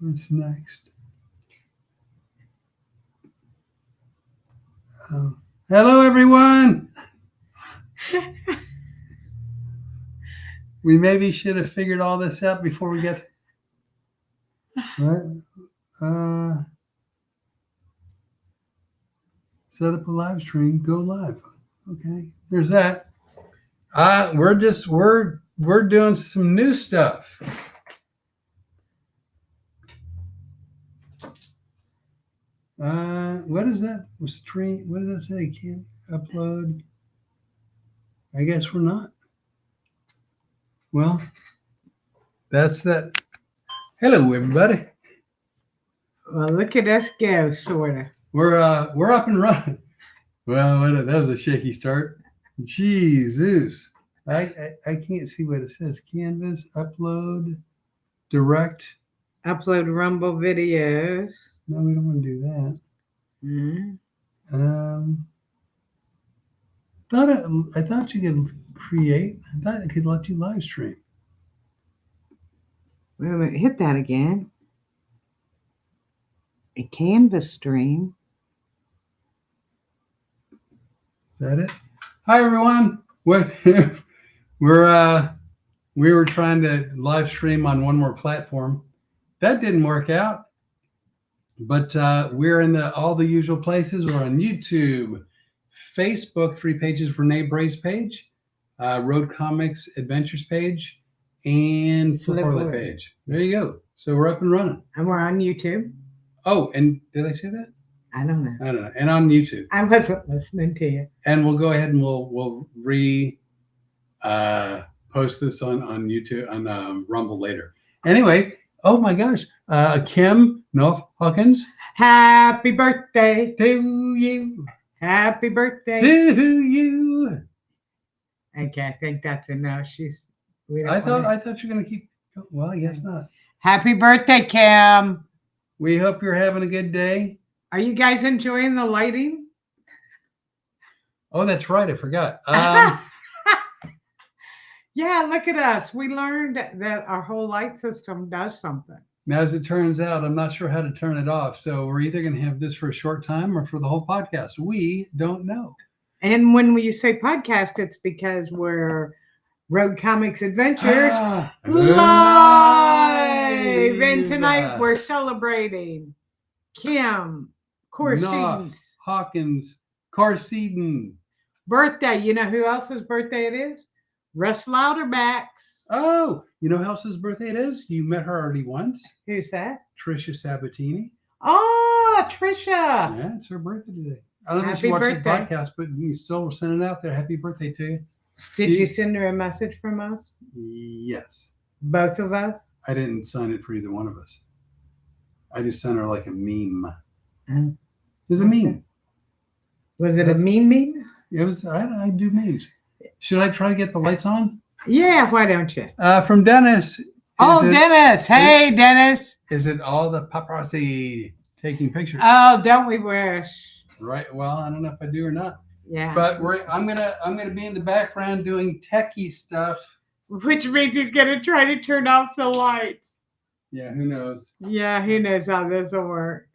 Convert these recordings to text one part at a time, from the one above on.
What's next? Hello, everyone. We maybe should have figured all this out before we get. What? Set up a live stream. Go live. Okay. There's that. We're doing some new stuff. What is that? Stream? What does that say? Can't upload. I guess we're not. Well, that's that. Hello, everybody. Well, look at us go, sorta. We're up and running. Well, that was a shaky start. Jesus, I can't see what it says. Canvas, upload, direct. Upload Rumble videos. No, we don't want to do that. Mm-hmm. I thought you could create. I thought it could let you live stream. Wait a minute, hit that again. A Canvas stream. Is that it? Hi, everyone. We were trying to live stream on one more platform. That didn't work out. But we're in all the usual places. We're on YouTube, Facebook, 3 pages, Renee Bray's page, Road Comics Adventures page, and Flipboard page. There you go. So we're up and running. And we're on YouTube. Oh, and did I say that? I don't know. I don't know. And on YouTube. I wasn't listening to you. And we'll go ahead and we'll post this on YouTube on Rumble later. Anyway, oh my gosh, Kim North Hawkins. Happy birthday to you. Happy birthday to you. Okay, I think that's enough. I thought you're gonna keep. Well, I guess not. Happy birthday, Kim. We hope you're having a good day. Are you guys enjoying the lighting? Oh, that's right. I forgot. Yeah, look at us. We learned that our whole light system does something. Now, as it turns out, I'm not sure how to turn it off. So we're either going to have this for a short time or for the whole podcast. We don't know. And when you say podcast, it's because we're Road Comics Adventures live. And tonight we're celebrating Kim Hawkins Carseeden birthday. You know who else's birthday it is? Russ Louderback's. Oh, you know who else's birthday it is? You met her already once. Who's that? Trisha Sabatini. Oh, Trisha. Yeah, it's her birthday today. I don't think she watched the podcast, but you still were sending it out there. Happy birthday to you. Did you send her a message from us? Yes. Both of us? I didn't sign it for either one of us. I just sent her like a meme. It was a meme. Was it a meme? It was. I do memes. Should I try to get the lights on? Yeah, why don't you? From Dennis. Dennis. Hey, Dennis. Is it all the paparazzi taking pictures? Oh, don't we wish? Right. Well, I don't know if I do or not. Yeah. But I'm gonna be in the background doing techie stuff. Which means he's gonna try to turn off the lights. Yeah. Who knows? Yeah. Who knows how this will work?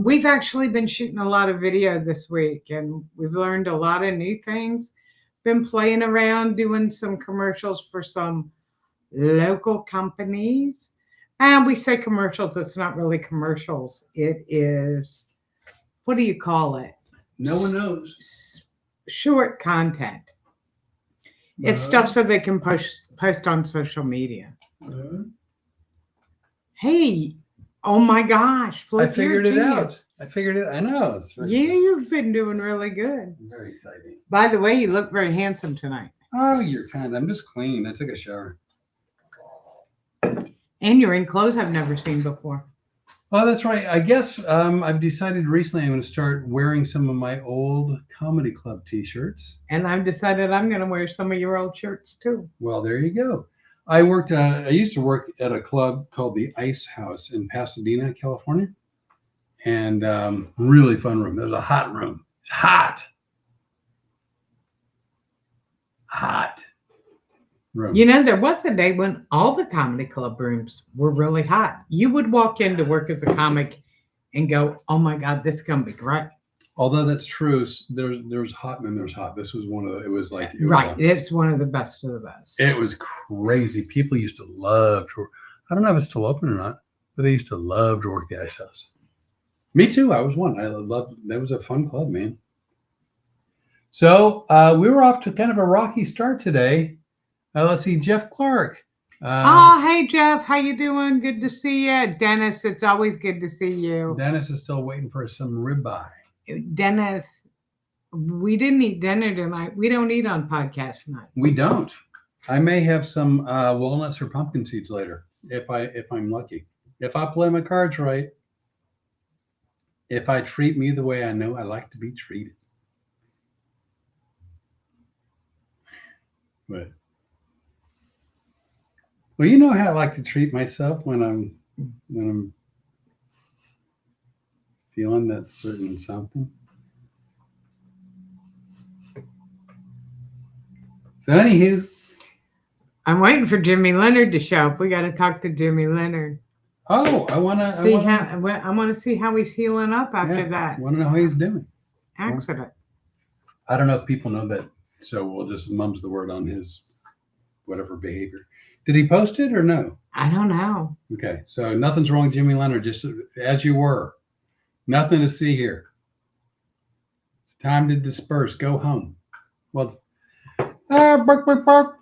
We've actually been shooting a lot of video this week, and we've learned a lot of new things. Been playing around doing some commercials for some local companies. And we say commercials, it's not really commercials. It is, what do you call it? No one knows. Short content. It's stuff so they can post on social media. Hey, oh my gosh. I figured it out. I know. You've been doing really good. Very exciting. By the way, you look very handsome tonight. Oh, you're kind. I'm just clean. I took a shower. And you're in clothes I've never seen before. Oh, that's right. I guess I've decided recently I'm going to start wearing some of my old comedy club T-shirts. And I've decided I'm going to wear some of your old shirts too. Well, there you go. I used to work at a club called the Ice House in Pasadena, California. And really fun room. It was a hot room. It's hot. room. You know, there was a day when all the comedy club rooms were really hot. You would walk in to work as a comic and go, "Oh my God, this is gonna be great." Although that's true, there's hot and then there's hot. This was one of the. It was like Right. It's one of the best of the best. It was crazy. People used to love to. I don't know if it's still open or not, but they used to love to work the Ice House. Me too. I was one. I loved. That was a fun club, man. So we were off to kind of a rocky start today. Let's see, Jeff Clark. Oh, hey Jeff, how you doing? Good to see you, Dennis. It's always good to see you. Dennis is still waiting for some ribeye. Dennis, we didn't eat dinner tonight. We don't eat on podcast night. We don't. I may have some walnuts or pumpkin seeds later if I'm lucky. If I play my cards right. If I treat me the way I know I like to be treated. But well, you know how I like to treat myself when I'm feeling that certain something. So anywho, I'm waiting for Jimmy Leonard to show up. We got to talk to Jimmy Leonard. Oh, I want to see how he's healing up after that. I want to know how he's doing. Accident. I don't know if people know that, so we'll just mum's the word on his whatever behavior. Did he post it or no? I don't know. Okay, so nothing's wrong with Jimmy Leonard, just as you were. Nothing to see here. It's time to disperse. Go home. Well, bark, bark, bark.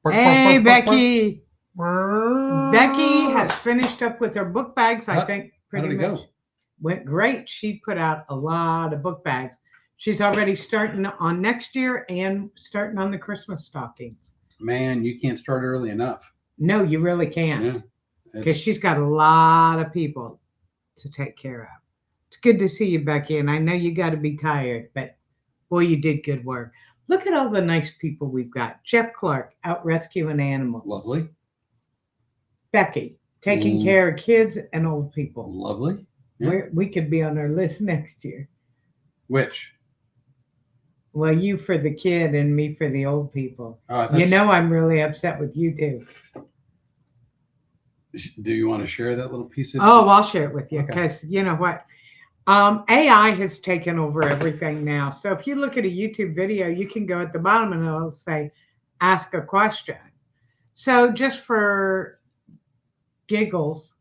Hey, Becky. Becky has finished up with her book bags, I think. Pretty much. Go? Went great. She put out a lot of book bags. She's already starting on next year and starting on the Christmas stockings. Man, you can't start early enough. No, you really can't. Because she's got a lot of people to take care of. It's good to see you, Becky, and I know you got to be tired, but boy, you did good work. Look at all the nice people we've got. Jeff Clark, out rescuing animals. Lovely. Becky, taking care of kids and old people. Lovely. Yeah. We could be on our list next year. Which? Well, you for the kid and me for the old people. Oh, you know I'm really upset with you too. Do you want to share that little piece of? Oh, I'll share it with you because you know what? AI has taken over everything now. So if you look at a YouTube video, you can go at the bottom and it'll say, ask a question. So just for giggles,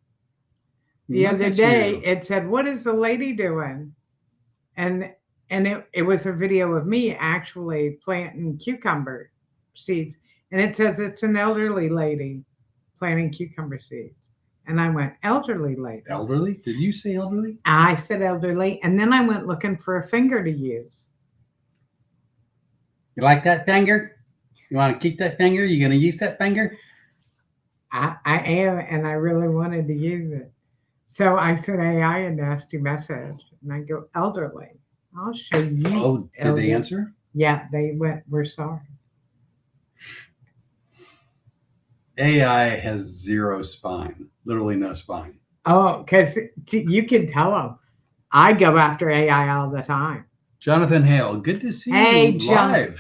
the other day it said, what is the lady doing? And it was a video of me actually planting cucumber seeds. And it says it's an elderly lady planting cucumber seeds. And I went, elderly lady. Elderly? Did you say elderly? I said elderly. And then I went looking for a finger to use. You like that finger? You want to keep that finger? You going to use that finger? I am, and I really wanted to use it. So I said AI a nasty message. And I go, elderly. I'll show you. Oh, did they answer? Yeah, they went, we're sorry. AI has zero spine, literally no spine. Oh, because you can tell them. I go after AI all the time. Jonathan Hale, good to see you live.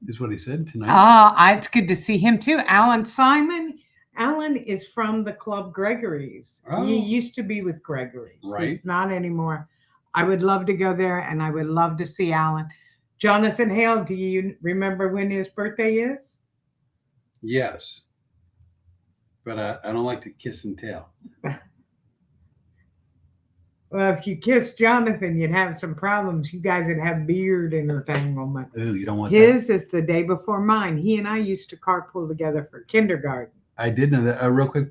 Is what he said tonight. Oh, it's good to see him too. Alan Simon. Alan is from the Club Gregory's. Oh. He used to be with Gregory's. Right. He's not anymore. I would love to go there, and I would love to see Alan. Jonathan Hale, do you remember when his birthday is? Yes. But I don't like to kiss and tell. Well, if you kiss Jonathan, you'd have some problems. You guys would have beard entanglement. Ooh, you don't want his is the day before mine. He and I used to carpool together for kindergarten. I did know that. Real quick,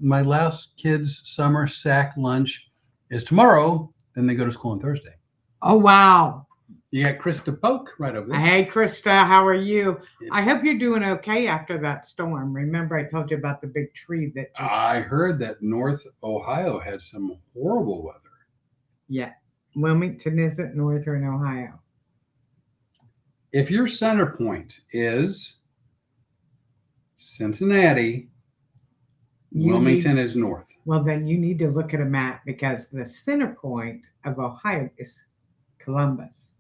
my last kid's summer sack lunch is tomorrow. Then they go to school on Thursday. Oh, wow. You got Krista Polk right over there. Hey, Krista, how are you? I hope you're doing okay after that storm. Remember I told you about the big tree that just... I heard that North Ohio had some horrible weather. Yeah. Wilmington isn't northern Ohio. If your center point is Cincinnati, Wilmington is north. Well, then you need to look at a map because the center point of Ohio is Columbus.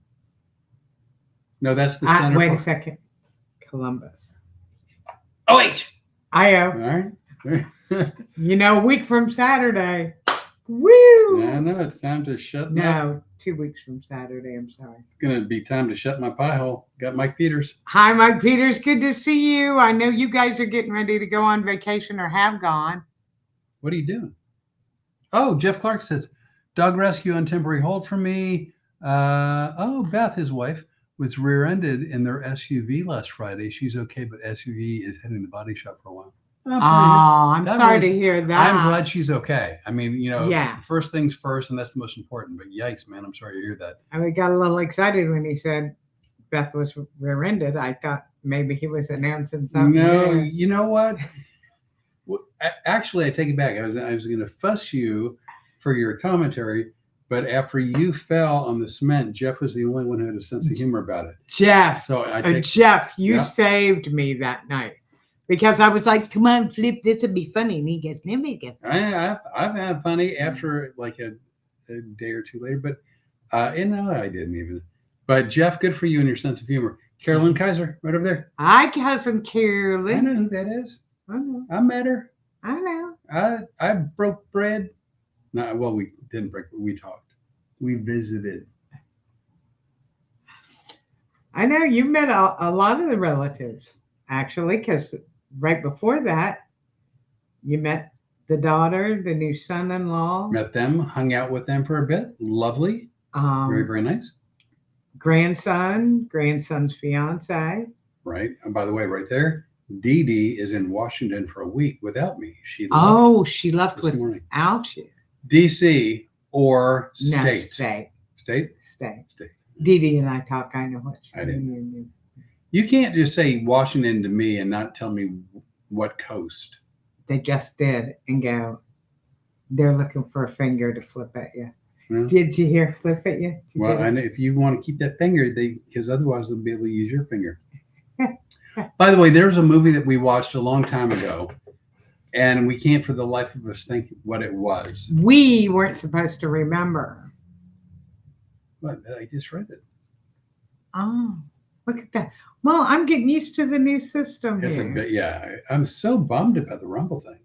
No, that's the center Wait point. a second. Columbus. OH. I All right. a week from Saturday. Woo! I know it's time to shut. No, 2 weeks from Saturday. I'm sorry. It's gonna be time to shut my pie hole. Got Mike Peters. Hi, Mike Peters. Good to see you. I know you guys are getting ready to go on vacation or have gone. What are you doing? Oh, Jeff Clark says, dog rescue on temporary hold for me. Beth, his wife, was rear-ended in their SUV last Friday. She's okay, but SUV is heading to the body shop for a while. I'm sorry to hear that. I'm glad she's okay. I mean, Yeah. First things first, and that's the most important. But yikes, man, I'm sorry to hear that. I got a little excited when he said Beth was rear-ended. I thought maybe he was announcing something. No, weird. you know what? Actually, I take it back. I was going to fuss you for your commentary, but after you fell on the cement, Jeff was the only one who had a sense of humor about it. Jeff, So Jeff, you saved me that night because I was like, "Come on, Flip, this would be funny." And he goes, "Maybe get." I've had funny after like a day or two later, but I didn't even. But Jeff, good for you and your sense of humor. Carolyn Kaiser, right over there. Hi, cousin I Carolyn. know who that is. I know. I met her. I know. I broke bread. No, well, we didn't break, but we talked. We visited. I know you met a lot of the relatives, actually, because right before that, you met the daughter, the new son-in-law. Met them, hung out with them for a bit. Lovely. Very, very nice. Grandson's fiance. Right. And by the way, right there, Dee Dee is in Washington for a week without me. She left this morning. without you. DC or No, state? state. State? State. State. Dee Dee and I talk. I know what I didn't. You can't just say Washington to me and not tell me what coast. They just did and go, they're looking for a finger to flip at you. Hmm? Did you hear flip at you? Well, I know if you want to keep that finger, because otherwise they'll be able to use your finger. By the way, there's a movie that we watched a long time ago, and we can't for the life of us think what it was. We weren't supposed to remember. But I just read it. Oh, look at that. Well, I'm getting used to the new system It's here. a bit, yeah. I'm so bummed about the Rumble thing.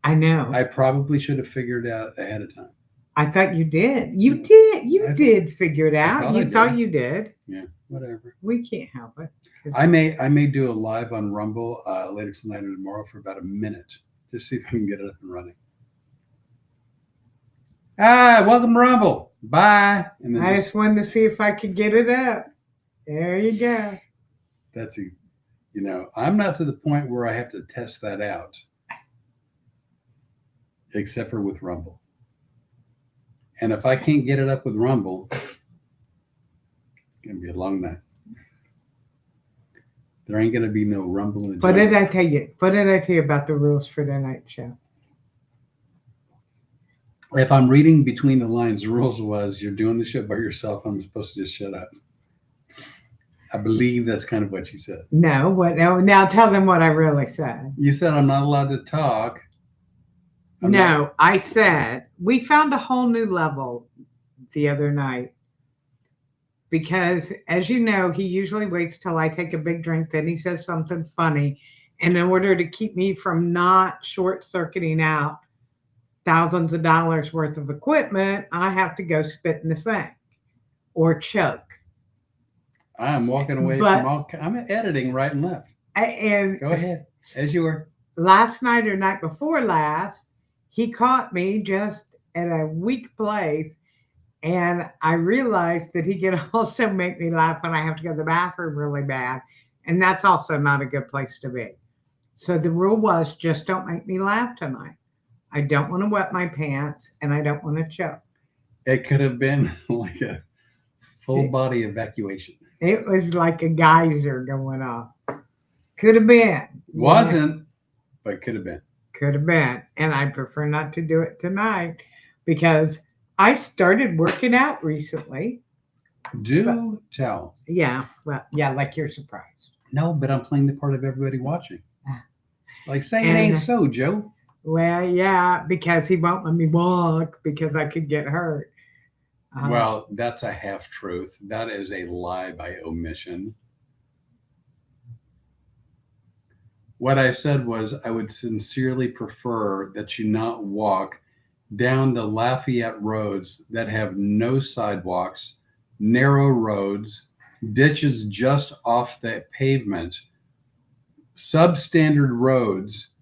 I know. I probably should have figured it out ahead of time. I thought you did. You did. You did figure it out. thought I You did. thought you did. Yeah, whatever. We can't help it. I may do a live on Rumble later tonight or tomorrow for about a minute. Just see if I can get it up and running. Welcome to Rumble. Bye. And then I just wanted to see if I could get it up. There you go. That's I'm not to the point where I have to test that out, except for with Rumble. And if I can't get it up with Rumble, it's gonna be a long night. There ain't gonna be no Rumble in the What jungle. did I tell you? What did I tell you about the rules for tonight's show? If I'm reading between the lines, the rules was you're doing the show by yourself. I'm supposed to just shut up. I believe that's kind of what you said. No, what? Now tell them what I really said. You said I'm not allowed to talk. I said we found a whole new level the other night because, as you know, he usually waits till I take a big drink, then he says something funny, and in order to keep me from not short-circuiting out thousands of dollars worth of equipment, I have to go spit in the sink or choke. I am walking away from all. I'm editing right and left. And Go ahead, as you were. Last night or night before last, he caught me just at a weak place, and I realized that he can also make me laugh when I have to go to the bathroom really bad, and that's also not a good place to be. So the rule was just don't make me laugh tonight. I don't want to wet my pants, and I don't want to choke. It could have been like a full body evacuation. It was like a geyser going off. Could have been. Wasn't, but could have been. Could have been. And I prefer not to do it tonight because I started working out recently. Tell. Yeah. Well, yeah, like you're surprised. No, but I'm playing the part of everybody watching. Like saying it And- ain't so, Joe. Well, yeah, because he won't let me walk because I could get hurt. Well, that's a half truth. That is a lie by omission. What I said was I would sincerely prefer that you not walk down the Lafayette roads that have no sidewalks, narrow roads, ditches just off the pavement, substandard roads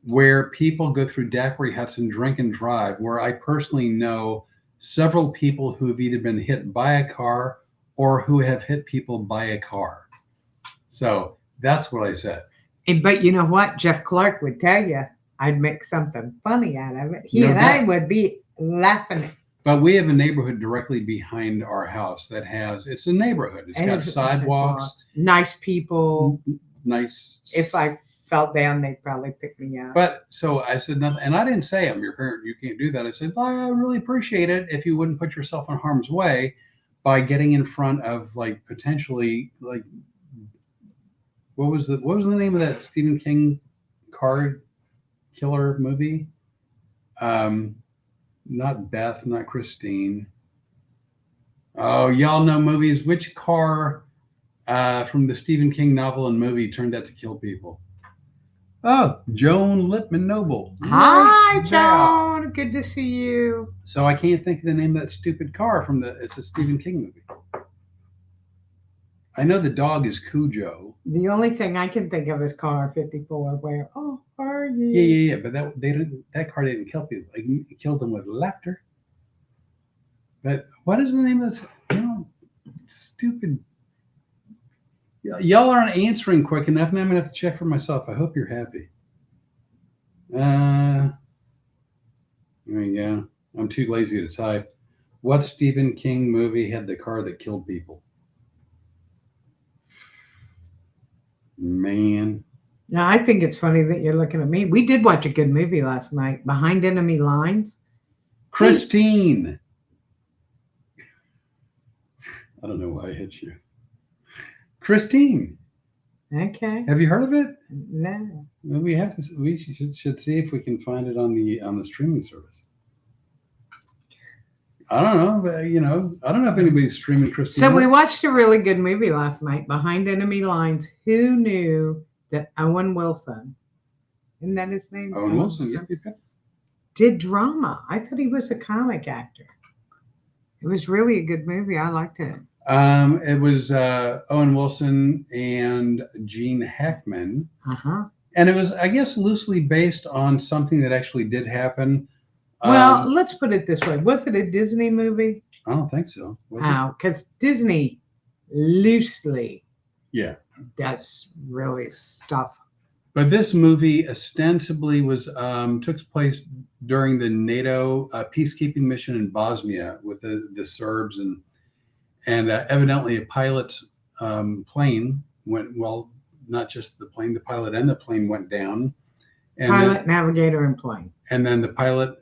where people go through daiquiri huts and drink and drive, where I personally know several people who have either been hit by a car or who have hit people by a car. So that's what I said. But you know what? Jeff Clark would tell you I'd make something funny out of it. He No and I doubt. would be laughing. But we have a neighborhood directly behind our house that has, it's a neighborhood. It's got sidewalks, nice people. nice. If I fell down, they'd probably pick me up. But so I said nothing, and I didn't say I'm your parent, you can't do that. I said, well, I really appreciate it if you wouldn't put yourself in harm's way by getting in front of like potentially like what was the name of that Stephen King card killer movie? Not Beth, not Christine. Oh, y'all know movies. Which car from the Stephen King novel and movie turned out to kill people? Oh, Joan Lippman Noble. Hi, Joan. Good to see you. So I can't think of the name of that stupid car from it's a Stephen King movie. I know the dog is Cujo. The only thing I can think of is Car 54, where, oh, are you? Yeah. But that car didn't kill people. It killed them with laughter. But what is the name of this? Stupid. Y'all aren't answering quick enough, and I'm gonna have to check for myself. I hope you're happy. There you go. I'm too lazy to type. What Stephen King movie had the car that killed people? Man. Now, I think it's funny that you're looking at me. We did watch a good movie last night, Behind Enemy Lines. Christine. I don't know why I hit you. Christine. Okay. Have you heard of it? No. Well, we should see if we can find it on the streaming service. I don't know, but I don't know if anybody's streaming Christine. So we watched a really good movie last night, Behind Enemy Lines. Who knew that Owen Wilson, isn't that his name? Owen Wilson, yeah. Did drama. I thought he was a comic actor. It was really a good movie. I liked it. It was Owen Wilson and Gene Hackman. Uh-huh. And it was, I guess, loosely based on something that actually did happen. Well, let's put it this way. Was it a Disney movie? I don't think so. How? Because Disney loosely does really stuff. But this movie ostensibly took place during the NATO peacekeeping mission in Bosnia with the Serbs, and evidently a pilot's plane went, well, not just the plane, the pilot and the plane went down. And pilot, navigator, and plane. And then the pilot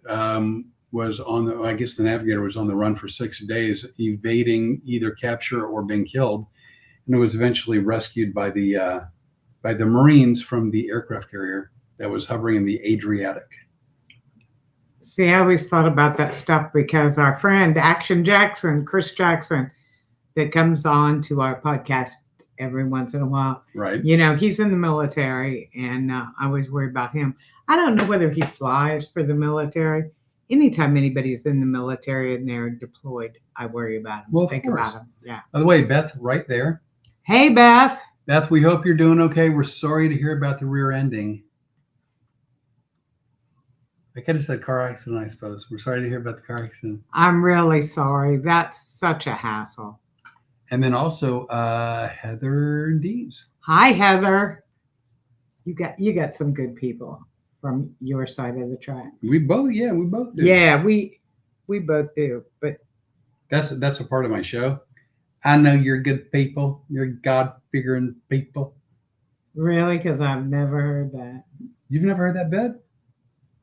was I guess the navigator was on the run for 6 days, evading either capture or being killed, and it was eventually rescued by the Marines from the aircraft carrier that was hovering in the Adriatic. See, I always thought about that stuff because our friend Action Jackson, Chris Jackson, that comes on to our podcast every once in a while. Right. He's in the military, and I always worry about him. I don't know whether he flies for the military. Anytime anybody's in the military and they're deployed, I worry about him. Well, think about him. Yeah. By the way, Beth, right there. Hey, Beth. Beth, we hope you're doing okay. We're sorry to hear about the rear ending. I could have said car accident, I suppose. We're sorry to hear about the car accident. I'm really sorry. That's such a hassle. And then also Heather Dees. Hi, Heather. You got some good people from your side of the track. We both do. Yeah, we both do. But that's a part of my show. I know you're good people. You're God-figuring people. Really? Because I've never heard that. You've never heard that, Beth?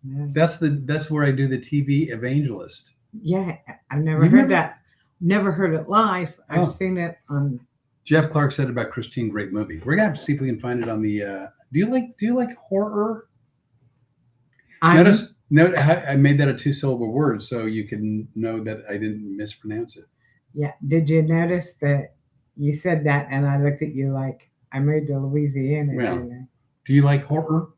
No. That's where I do the TV evangelist. Yeah, I've never heard that. Never heard it live. I've seen it on. Jeff Clark said about Christine, great movie. We're gonna have to see if we can find it on the. Do you like horror? Note I made that a 2-syllable word so you can know that I didn't mispronounce it. Yeah. Did you notice that you said that and I looked at you like I moved to Louisiana? Well, Do you like horror?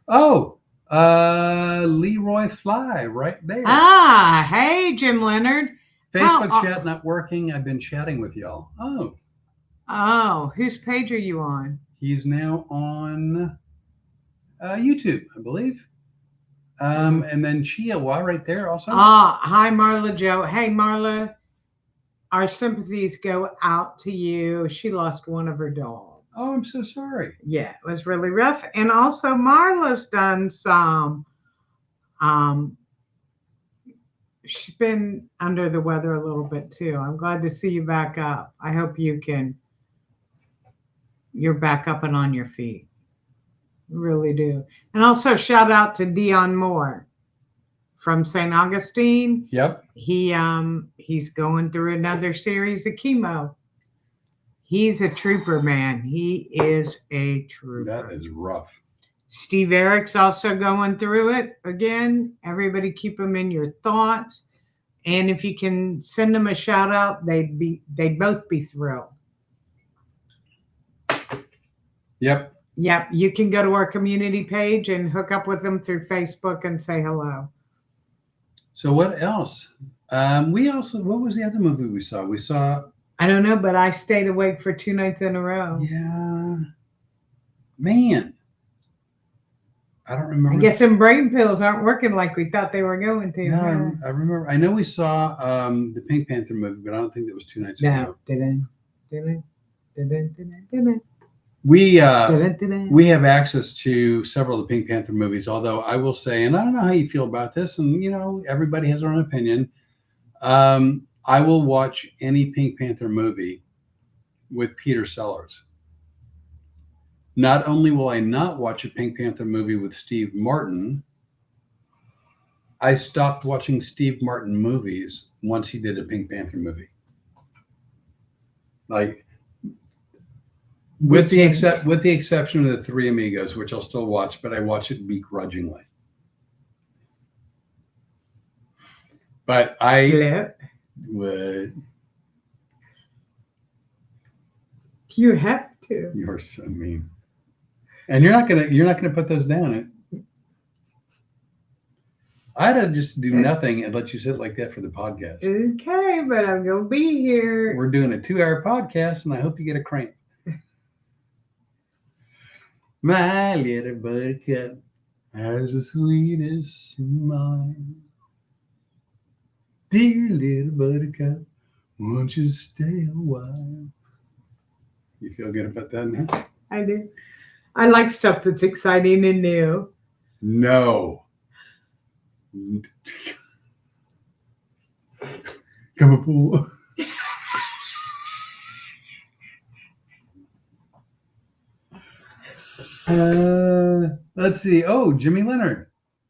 Oh, Leroy Fly right there. Ah, hey, Jim Leonard. Facebook chat not working. I've been chatting with y'all. Oh, whose page are you on? He's now on YouTube, I believe. And then Chihuahua right there also. Hi, Marla Joe. Hey, Marla. Our sympathies go out to you. She lost one of her dogs. Oh, I'm so sorry. Yeah, it was really rough. And also, Marla's done some. She's been under the weather a little bit too. I'm glad to see you back up. I hope you're back up and on your feet. Really do. And also shout out to Dion Moore from St. Augustine. Yep. He's going through another series of chemo. He's a trooper, man. He is a trooper. That is rough. Steve Eric's also going through it again. Everybody keep him in your thoughts. And if you can send them a shout out, they'd both be thrilled. Yep. Yep. You can go to our community page and hook up with them through Facebook and say hello. So what else? What was the other movie we saw? I don't know, but I stayed awake for 2 nights in a row. Yeah. Man. I don't remember. I guess them brain pills aren't working like we thought they were going to. No, I remember. I know we saw the Pink Panther movie, but I don't think that was 2 nights ago. No. We have access to several of the Pink Panther movies, although I will say, and I don't know how you feel about this, and everybody has their own opinion. I will watch any Pink Panther movie with Peter Sellers. Not only will I not watch a Pink Panther movie with Steve Martin, I stopped watching Steve Martin movies once he did a Pink Panther movie. Like, with the exception of the Three Amigos, which I'll still watch, but I watch it begrudgingly. But I would. You have to. You're so mean. And you're not gonna put those down. I'd have just do nothing and let you sit like that for the podcast. Okay, but I'm gonna be here. We're doing a 2-hour podcast, and I hope you get a cramp. My little buttercup has the sweetest smile. Dear little buttercup, won't you stay a while? You feel good about that now? I do. I like stuff that's exciting and new. No. Come on, pool. Let's see. Oh, Jimmy Leonard.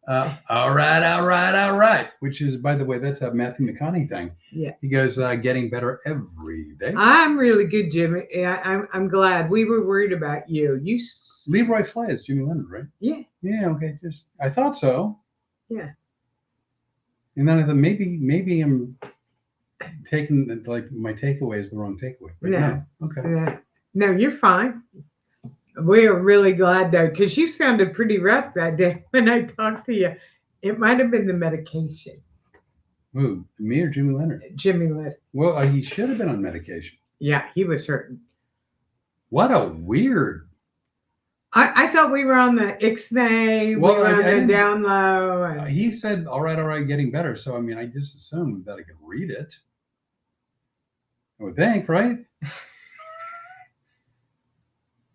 All right. Which is, by the way, that's a Matthew McConaughey thing. Yeah. He goes, getting better every day. I'm really good, Jimmy. I'm glad. We were worried about you. Leroy Fly is Jimmy Leonard, right? Yeah. Yeah. Okay. I thought so. Yeah. And then I thought maybe I'm taking my takeaway is the wrong takeaway. But no. Okay. No, you're fine. We are really glad though, because you sounded pretty rough that day when I talked to you. It might have been the medication. Who, me or Jimmy Leonard? Jimmy Leonard. Well, he should have been on medication. Yeah, he was hurting. What a weird. I thought we were on the Ixnay. Well, we were on the down low. He said, all right, getting better. So, I mean, I just assumed that I could read it. I would think, right?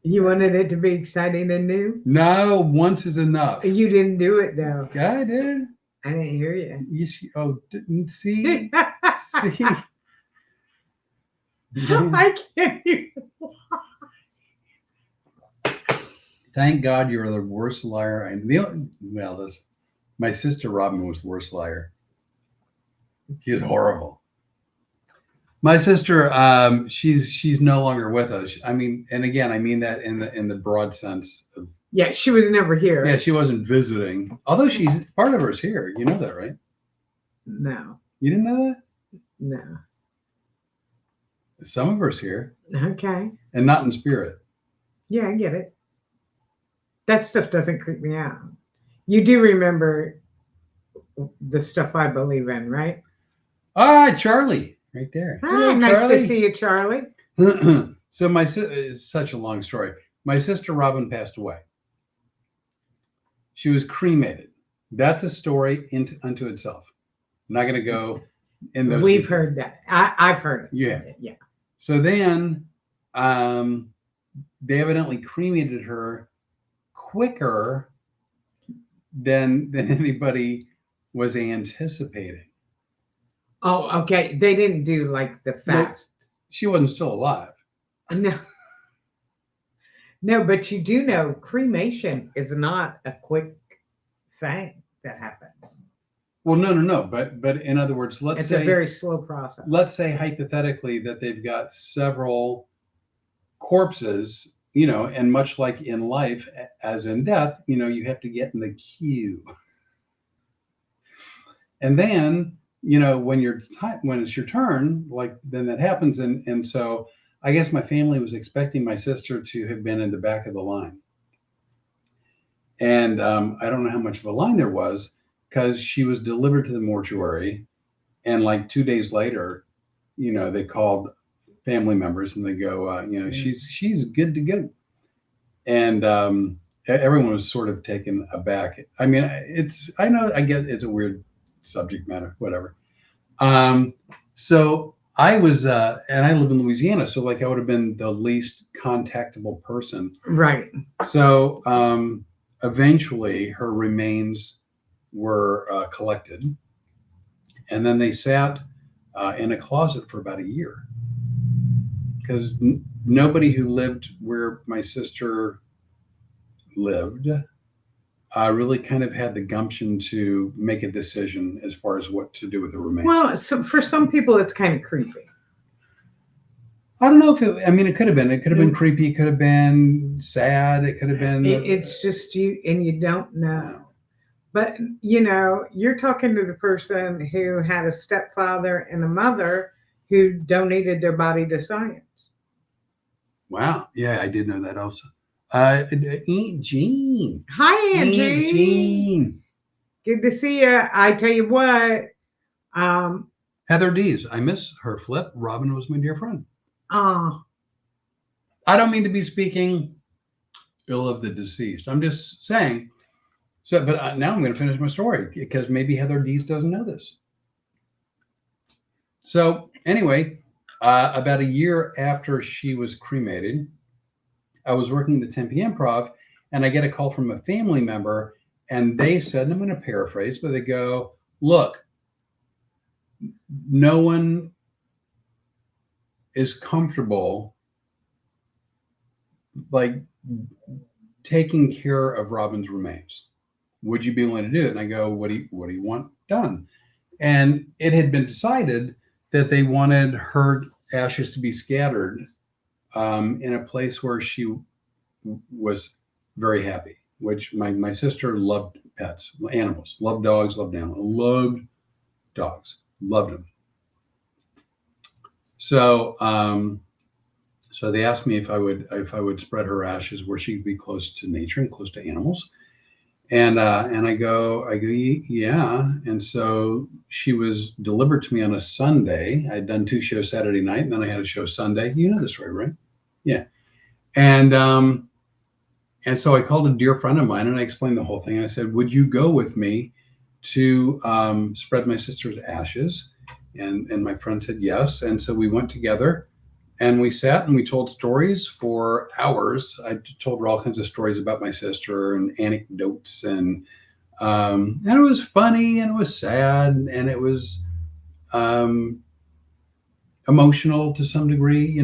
You wanted it to be exciting and new? No, once is enough. You didn't do it, though. Yeah, I did. I didn't hear you. Didn't see? See? I can't even. Thank God you're the worst liar. My sister Robin was the worst liar. She was horrible. My sister, she's no longer with us. I mean, and again, I mean that in the broad sense of. Yeah, she was never here. Yeah, she wasn't visiting. Although she's part of her's here. You know that, right? No. You didn't know that? No. Some of her's here. Okay. And not in spirit. Yeah, I get it. That stuff doesn't creep me out. You do remember the stuff I believe in, right? Ah, Charlie, right there. Hi, Hello, nice Charlie. to see you, Charlie. So it's such a long story. My sister Robin passed away. She was cremated. That's a story unto itself. I'm not going to go in those. We've details. heard that. I've heard it. Yeah. Yeah. So then they evidently cremated her quicker than anybody was anticipating. Oh, okay. They didn't do like the fast. She wasn't still alive. No. No, but you do know cremation is not a quick thing that happens. Well, no. But in other words, It's a very slow process. Let's say hypothetically that they've got several corpses, and much like in life, as in death, you have to get in the queue. And then, when it's your turn, like then that happens. And so I guess my family was expecting my sister to have been in the back of the line. And I don't know how much of a line there was because she was delivered to the mortuary. And like 2 days later, they called family members and they go, she's good to go. And everyone was sort of taken aback. I mean, I get it's a weird subject matter, whatever. So I was, and I live in Louisiana, so like I would have been the least contactable person. Right. So eventually her remains were collected, and then they sat in a closet for about a year because nobody who lived where my sister lived really kind of had the gumption to make a decision as far as what to do with the remains. Well, so for some people, it's kind of creepy. I don't know if it could have been. It could have been creepy. It could have been sad. It could have been. It's just you, and you don't know. But, you're talking to the person who had a stepfather and a mother who donated their body to science. Wow. Yeah, I did know that also. Aunt Jean. Hi, Aunt Jean. Good to see you. I tell you what. Heather Dees. I miss her. Flip. Robin was my dear friend. I don't mean to be speaking ill of the deceased. I'm just saying. So, but now I'm going to finish my story because maybe Heather Dees doesn't know this. So anyway, about a year after she was cremated, I was working the Tempe Improv, and I get a call from a family member, and they said, and I'm going to paraphrase, but they go, look, no one is comfortable like taking care of Robin's remains. Would you be willing to do it? And I go, what do you want done? And it had been decided that they wanted her ashes to be scattered in a place where she was very happy, which my sister loved pets, animals, loved dogs, loved animals, loved dogs, loved them. So so they asked me if I would spread her ashes where she could be close to nature and close to animals. And I go, yeah. And so she was delivered to me on a Sunday. I'd done 2 shows Saturday night, and then I had a show Sunday. You know this story, right? Yeah. And so I called a dear friend of mine, and I explained the whole thing. I said, would you go with me to spread my sister's ashes? And my friend said yes. And so we went together. And we sat and we told stories for hours. I told her all kinds of stories about my sister and anecdotes, and it was funny and it was sad and it was emotional to some degree,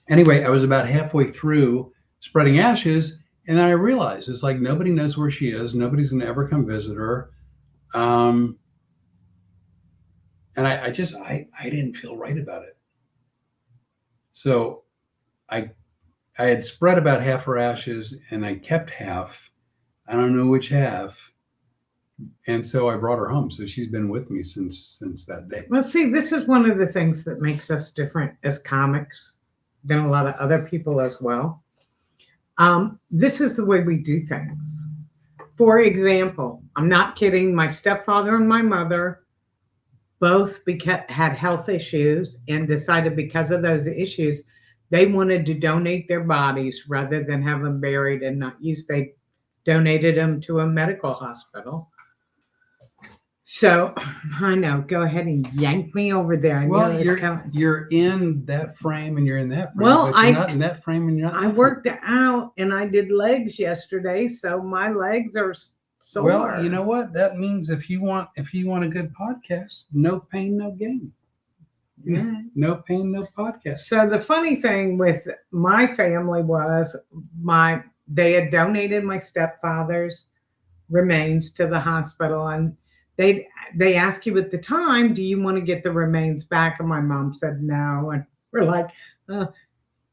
Anyway, I was about halfway through spreading ashes, and then I realized it's like nobody knows where she is. Nobody's going to ever come visit her. And I didn't feel right about it. So I had spread about half her ashes and I kept half. I don't know which half. And so I brought her home. So she's been with me since that day. Well, see, this is one of the things that makes us different as comics than a lot of other people as well. This is the way we do things. For example, I'm not kidding. My stepfather and my mother both had health issues and decided because of those issues, they wanted to donate their bodies rather than have them buried and not used. They donated them to a medical hospital. So I know, go ahead and yank me over there. I Well, knew it was coming. you're in that frame and you're in that frame. Well, but you're not in that frame and you're not. I worked out and I did legs yesterday, so my legs are sore. Well, you know what? That means if you want a good podcast, no pain, no gain. Yeah. No pain, no podcast. So the funny thing with my family was they had donated my stepfather's remains to the hospital, and they ask you at the time, do you want to get the remains back? And my mom said no, and we're like,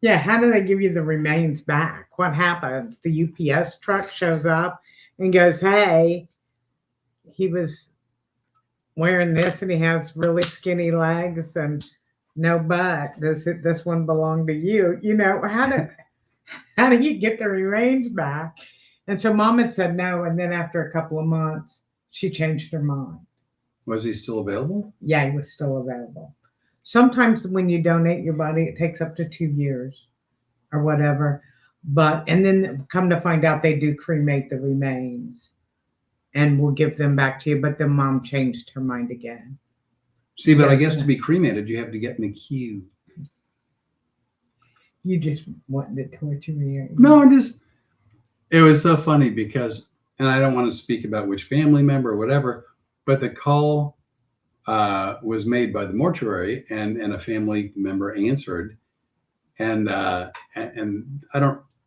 yeah, how do they give you the remains back? What happens? The UPS truck shows up and goes, hey, he was wearing this and he has really skinny legs and no butt. This one belong to you? You know, how do you get the remains back? And so Mom had said no, and then after a couple of months, she changed her mind. Was he still available? Yeah, he was still available. Sometimes when you donate your body, it takes up to 2 years or whatever. And then come to find out they do cremate the remains and we'll give them back to you. But then Mom changed her mind again. See, but I guess to be cremated, you have to get in the queue. You just wanted to torture me. No, it was so funny because, and I don't want to speak about which family member or whatever, but the call was made by the mortuary and a family member answered. And I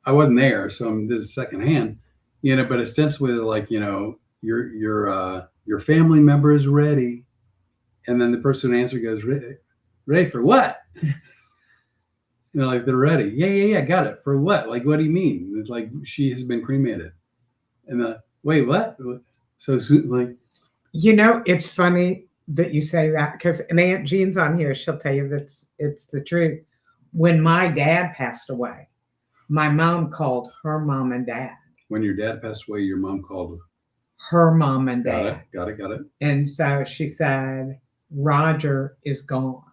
wasn't there, so this is secondhand, but ostensibly like, your family member is ready. And then the person who answered goes, ready for what? Like they're ready. Yeah, got it. For what? Like, what do you mean? It's like she has been cremated. And wait, what? So like, it's funny that you say that because Aunt Jean's on here. She'll tell you that it's the truth. When my dad passed away, my mom called her mom and dad. When your dad passed away, your mom called her mom and dad. Got it. And so she said, Roger is gone.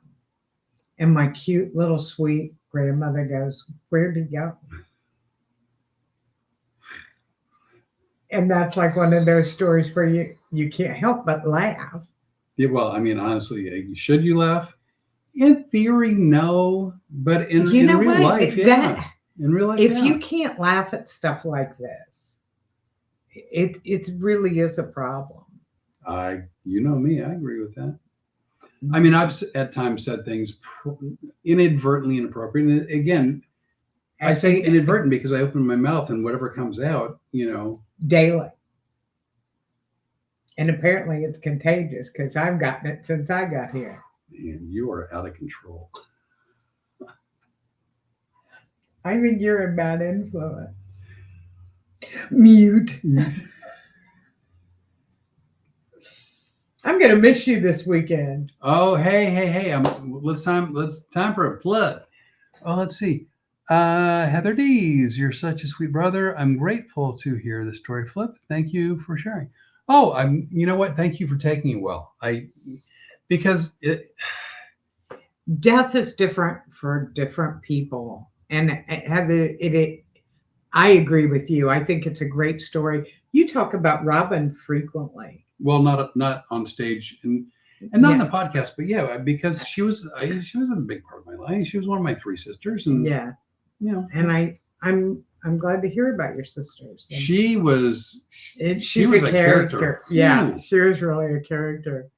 And my cute little sweet grandmother goes, where'd he go? And that's like one of those stories where you can't help but laugh. Yeah, well, I mean, honestly, should you laugh? In theory, no. But in real life, yeah. In real life, if you can't laugh at stuff like this, it really is a problem. You know me, I agree with that. I mean, I've at times said things inadvertently inappropriate. And again, I say inadvertent because I open my mouth and whatever comes out, daily. And apparently it's contagious because I've gotten it since I got here. Man, you are out of control. I think you're a bad influence. Mute. I'm gonna miss you this weekend. Oh, hey! Let's time for a plug. Oh, let's see. Heather Dees, you're such a sweet brother. I'm grateful to hear the story flip. Thank you for sharing. Oh, you know what? Thank you for taking it well. Because death is different for different people, and I agree with you. I think it's a great story. You talk about Robin frequently. Well, not on stage and not in the podcast, but yeah, because she was a big part of my life. She was one of my 3 sisters, and and I'm glad to hear about your sisters. And she was a character. Yeah, she was really a character.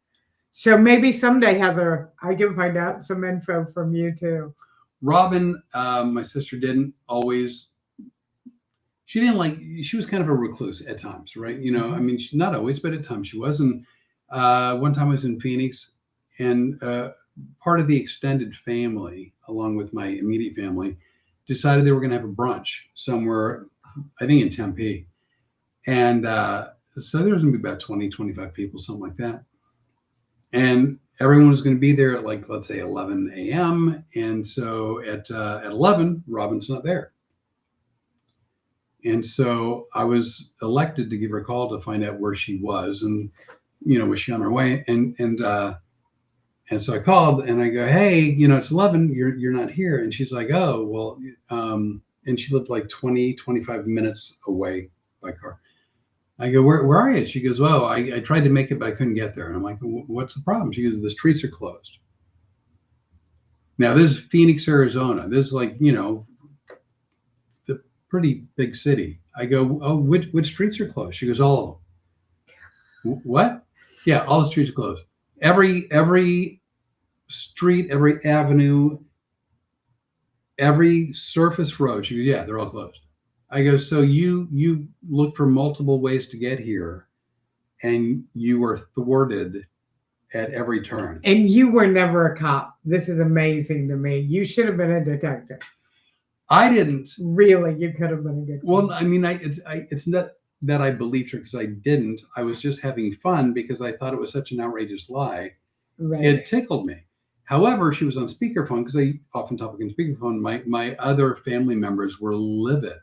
So maybe someday, Heather, I can find out some info from you too. Robin, my sister, didn't always. She was kind of a recluse at times, right? I mean, not always, but at times she was. And one time I was in Phoenix, and part of the extended family, along with my immediate family, decided they were going to have a brunch somewhere, I think in Tempe. And so there was going to be about 20, 25 people, something like that. And everyone was going to be there at let's say 11 a.m. And so at 11, Robin's not there. And so I was elected to give her a call to find out where she was, and was she on her way? And so I called and I go, hey, it's 11. You're not here. And she's like, oh, well, and she lived like 20, 25 minutes away by car. I go, where are you? She goes, well, I tried to make it, but I couldn't get there. And I'm like, what's the problem? She goes, the streets are closed. Now, this is Phoenix, Arizona. This is like, it's a pretty big city. I go, oh, which streets are closed? She goes, all of them. What? Yeah, all the streets are closed. Every street, every avenue, every surface road. She goes, yeah, they're all closed. I go, so you look for multiple ways to get here, and you were thwarted at every turn. And you were never a cop. This is amazing to me. You should have been a detective. I didn't. Really, you could have been a good cop. Well, I mean, it's not that I believed her, because I didn't. I was just having fun because I thought it was such an outrageous lie. Right. It tickled me. However, she was on speakerphone, because I often talk on speakerphone. My other family members were livid.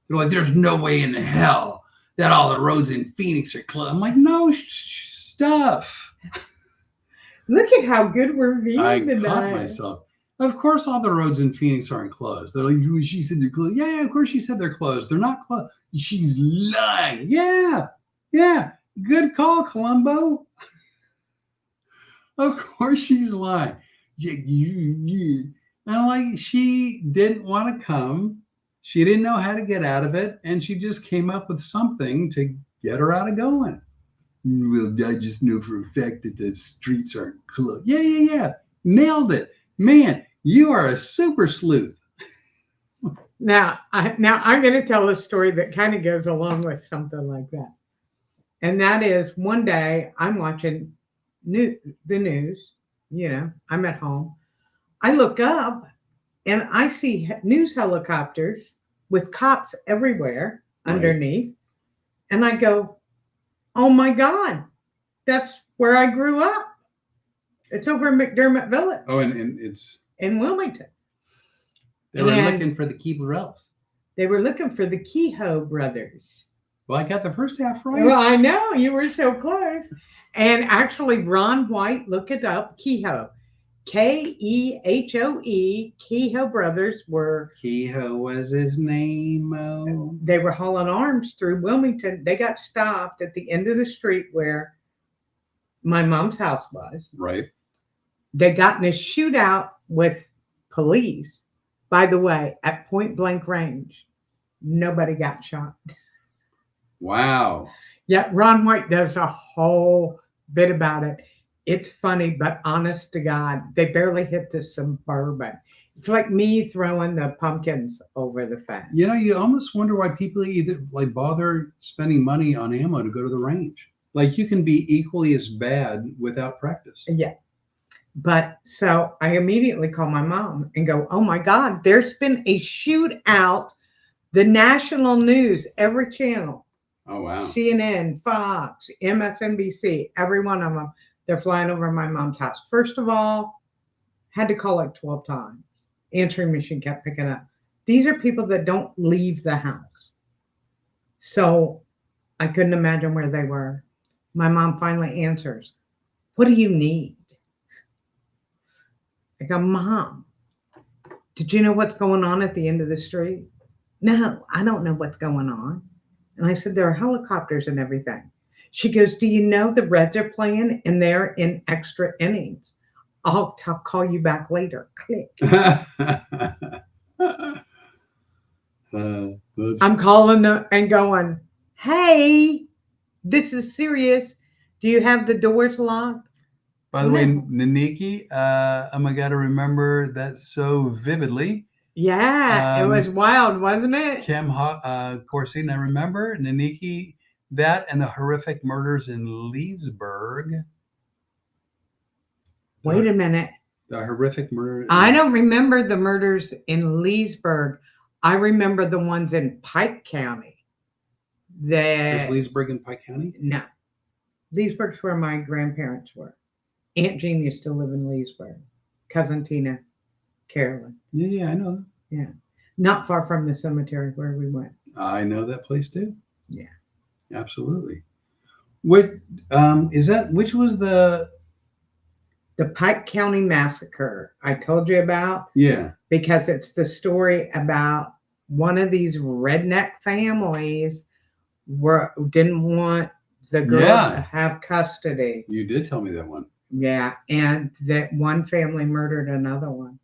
They're like, there's no way in hell that all the roads in Phoenix are closed. I'm like, no, stuff. Look at how good we're being tonight. I caught myself. Of course, all the roads in Phoenix aren't closed. They're like, she said they're closed. Yeah, of course she said they're closed. They're not closed. She's lying. Yeah. Good call, Columbo. Of course she's lying. And I'm like, she didn't want to come. She didn't know how to get out of it, and she just came up with something to get her out of going. Well, I just know for a fact that the streets aren't closed. Yeah. Nailed it. Man, you are a super sleuth. Now I'm going to tell a story that kind of goes along with something like that. And that is, one day I'm watching the news. I'm at home. I look up and I see news helicopters with cops everywhere underneath. And I go, oh my God, that's where I grew up. It's over in McDermott Village. Oh, and it's in Wilmington. They were looking for the Keeblers. They were looking for the Kehoe brothers. Well, I got the first half right. Well, I know, you were so close. And actually, Ron White, look it up, Kehoe. Kehoe, Kehoe brothers were. Kehoe was his name. Oh. They were hauling arms through Wilmington. They got stopped at the end of the street where my mom's house was. Right. They got in a shootout with police. By the way, at point blank range, nobody got shot. Wow. Yeah, Ron White does a whole bit about it. It's funny, but honest to God, they barely hit the Suburban. It's like me throwing the pumpkins over the fence. You almost wonder why people either bother spending money on ammo to go to the range. Like, you can be equally as bad without practice. Yeah. But so I immediately call my mom and go, oh my God, there's been a shootout. The national news, every channel. Oh, wow. CNN, Fox, MSNBC, every one of them. They're flying over my mom's house. First of all, had to call like 12 times. Answering machine kept picking up. These are people that don't leave the house. So I couldn't imagine where they were. My mom finally answers, what do you need? I go, Mom, did you know what's going on at the end of the street? No, I don't know what's going on. And I said, there are helicopters and everything. She goes, do you know the Reds are playing and they're in extra innings? I'll call you back later. Click. I'm calling and going, hey, this is serious. Do you have the doors locked? By the way, Naniki, oh my God, I remember that so vividly. Yeah, it was wild, wasn't it? Kim Corsin, I remember. Naniki, that and the horrific murders in Leesburg. Wait a minute. The horrific murder. I don't remember the murders in Leesburg. I remember the ones in Pike County. Is Leesburg in Pike County? No. Leesburg's where my grandparents were. Aunt Jean used to live in Leesburg. Cousin Tina, Carolyn. Yeah, I know. Yeah. Not far from the cemetery where we went. I know that place too. Yeah. Absolutely. What is that? Which was the? The Pike County Massacre I told you about, Yeah. because it's the story about one of these redneck families didn't want the girl Yeah. to have custody. You did tell me that one. Yeah, and that one family murdered another one.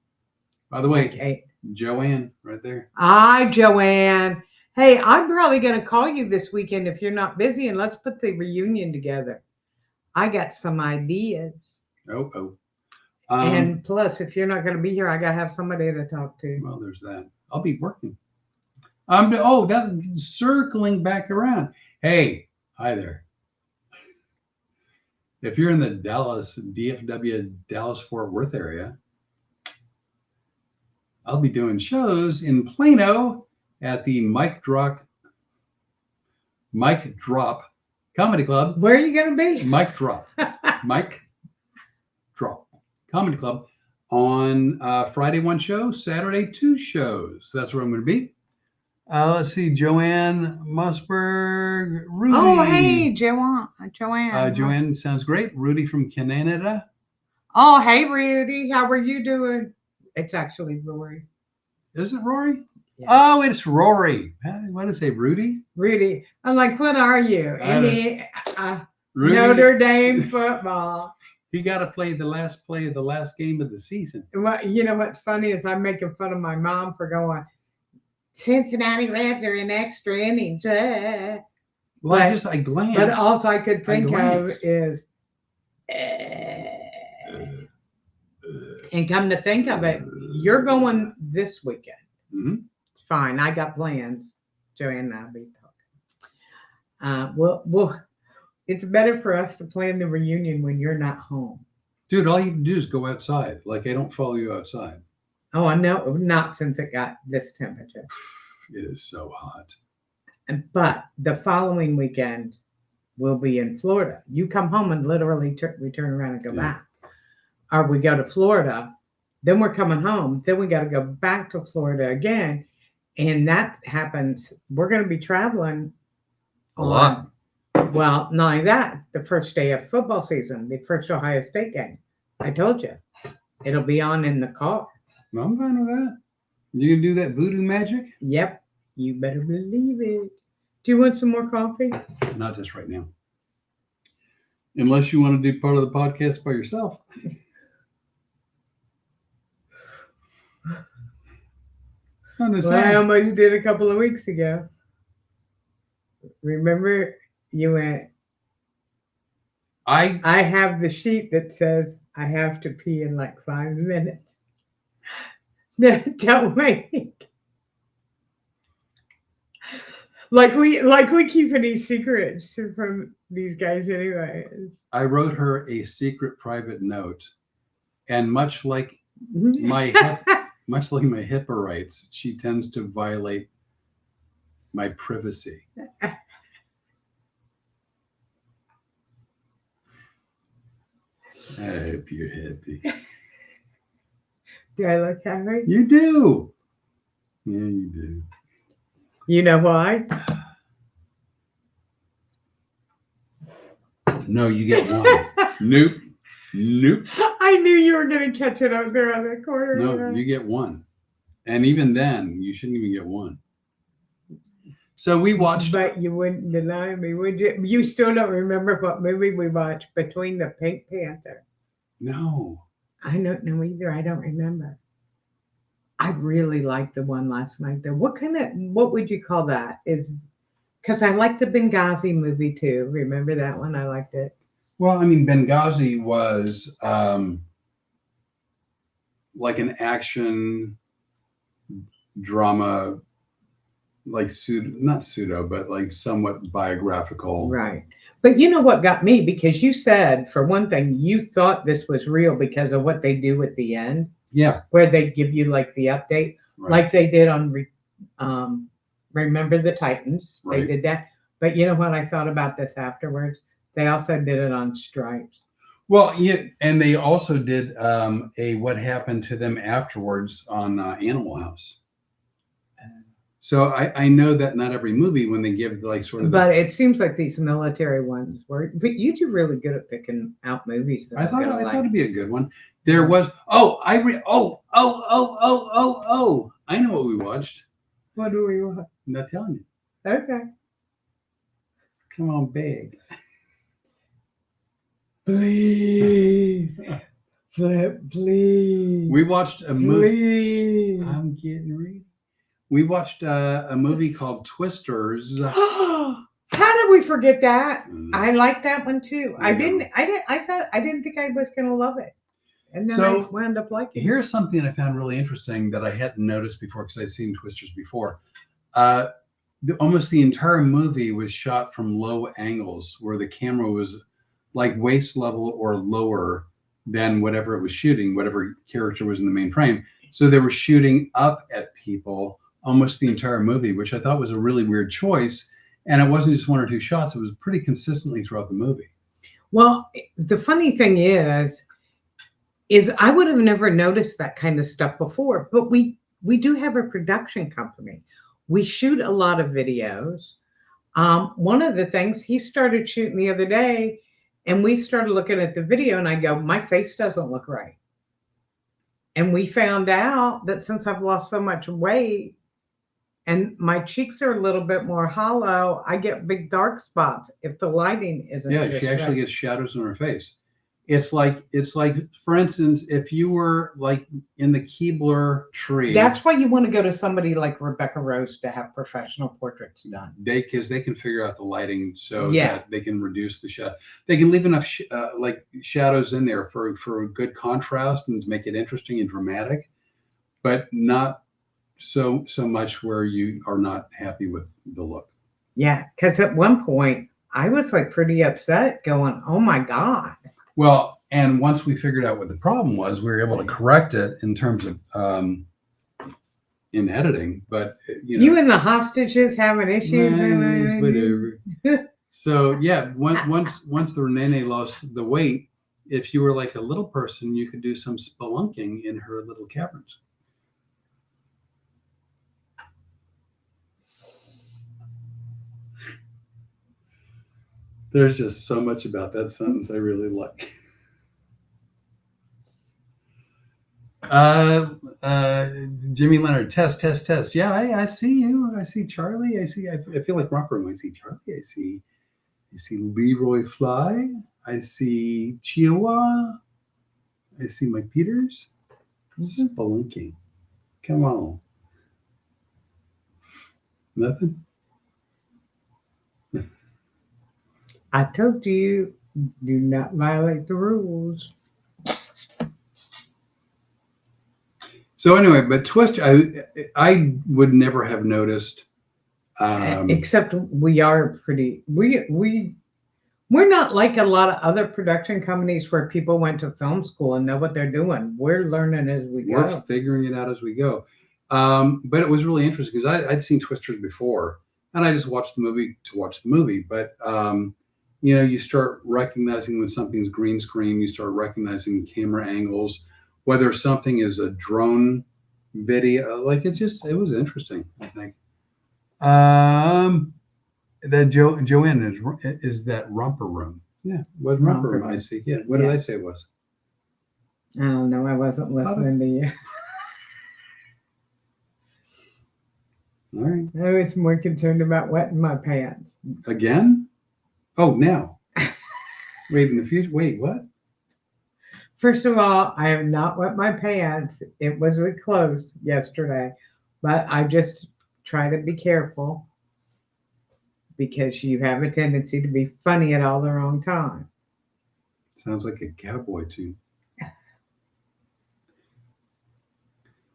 By the way, Okay. Joanne, right there. Hi, Joanne. Hey, I'm probably going to call you this weekend if you're not busy, and let's put the reunion together. I got some ideas. Oh. And plus, if you're not going to be here, I got to have somebody to talk to. Well, there's that. I'll be working. That's circling back around. Hey, hi there. If you're in the Dallas, DFW, Dallas Fort Worth area, I'll be doing shows in Plano at the Mike Drop Comedy Club. Where are you going to be? Mike Drop Comedy Club on Friday, one show, Saturday, two shows. That's where I'm going to be. Let's see, Joanne Mossberg, Rudy. Oh, hey, Joanne. Joanne sounds great. Rudy from Canada. Oh, hey, Rudy. How are you doing? It's actually Rory. Is it Rory? Yeah. Oh, it's Rory. What did I say, Rudy? Rudy. I'm like, what are you? And he, Rudy, Notre Dame football. He got to play the last game of the season. You know what's funny is I'm making fun of my mom for going, Cincinnati Reds are in extra innings. Well, I glanced. But all I could think of is, and come to think of it, you're going this weekend. Mm-hmm. It's fine. I got plans. Joanne and I'll be talking. Well, it's better for us to plan the reunion when you're not home. Dude, all you can do is go outside. Like, I don't follow you outside. Oh, I know. Not since it got this temperature. It is so hot. But the following weekend, we'll be in Florida. You come home and literally we turn around and go back. Or we go to Florida. Then we're coming home. Then we got to go back to Florida again. And that happens. We're going to be traveling a lot. Well, not only that, the first day of football season, the first Ohio State game. I told you. It'll be on in the car. I'm fine with that. You can do that voodoo magic? Yep. You better believe it. Do you want some more coffee? Not just right now. Unless you want to do part of the podcast by yourself. I almost did a couple of weeks ago. Remember, you went, I have the sheet that says I have to pee in like 5 minutes. Don't make like we keep any secrets from these guys anyway. I wrote her a secret private note, and much like my HIPAA rights, she tends to violate my privacy. I hope you're happy. Do I look happy? You do. Yeah, you do. You know why? No, you get one. Nope. I knew you were going to catch it up there on the corner. No, you get one. And even then, you shouldn't even get one. So we watched. But you wouldn't deny me, would you? You still don't remember what movie we watched between the Pink Panther? No. I don't know either. I don't remember. I really liked the one last night though. What would you call that? Because I liked the Benghazi movie too. Remember that one? I liked it. Well, I mean, Benghazi was like an action drama, like not pseudo, but like somewhat biographical. Right. But you know what got me? Because you said, for one thing, you thought this was real because of what they do at the end. Yeah. Where they give you like the update, right. Like they did on Remember the Titans. Right. They did that. But you know what I thought about this afterwards? They also did it on Stripes. Well, yeah, and they also did a what happened to them afterwards on Animal House. So I know that not every movie, when they give like sort of, But it seems like these military ones were. But you do really good at picking out movies. I thought it'd be a good one. There was I know what we watched. What do we want? I'm not telling you. Okay. Come on, big. Please. Flip, please. We watched a movie. Please. I'm getting ready. We watched a movie called Twisters. How did we forget that? I like that one too. I didn't think I was gonna love it. And then I wound up liking it. Here's something I found really interesting that I hadn't noticed before because I'd seen Twisters before. Almost the entire movie was shot from low angles where the camera was like waist level or lower than whatever it was shooting, whatever character was in the main frame. So they were shooting up at people almost the entire movie, which I thought was a really weird choice. And it wasn't just one or two shots. It was pretty consistently throughout the movie. Well, the funny thing is I would have never noticed that kind of stuff before, but we do have a production company. We shoot a lot of videos. One of the things he started shooting the other day, and we started looking at the video, and I go, my face doesn't look right. And we found out that since I've lost so much weight and my cheeks are a little bit more hollow, I get big dark spots if the lighting isn't. Yeah, she actually gets shadows on her face. It's like, for instance, if you were like in the Keebler tree. That's why you want to go to somebody like Rebecca Rose to have professional portraits done. Because they can figure out the lighting so that they can reduce the shadow. They can leave enough like shadows in there for a good contrast and to make it interesting and dramatic, but not so much where you are not happy with the look. Yeah, because at one point I was like pretty upset, going, "Oh my God." Well, and once we figured out what the problem was, we were able to correct it in terms of in editing. But you and the hostages having issues. Whatever. So yeah, once the Renee lost the weight, if you were like a little person, you could do some spelunking in her little caverns. There's just so much about that sentence I really like. Jimmy Leonard, test. Yeah, I see you. I see Charlie. I feel like Romper Room. I see Charlie. I see Leroy Fly. I see Chihuahua. I see Mike Peters. Spelunking. Come on. Nothing? I told you, do not violate the rules. So anyway, but Twister, I would never have noticed. Except we are pretty. We're not like a lot of other production companies where people went to film school and know what they're doing. We're learning as we go. We're figuring it out as we go. But it was really interesting because I'd seen Twisters before, and I just watched the movie to watch the movie. But you start recognizing when something's green screen. You start recognizing camera angles. Whether something is a drone video, like it was interesting, I think. That Joanne is that Romper Room. Yeah, what Romper Room? I see. Yeah, what did I say it was? I don't know. I wasn't listening to you. All right. I was more concerned about wetting my pants. Again? Oh, now. Wait, in the future? Wait, what? First of all, I have not wet my pants. It was close yesterday, but I just try to be careful because you have a tendency to be funny at all the wrong time. Sounds like a cowboy tune.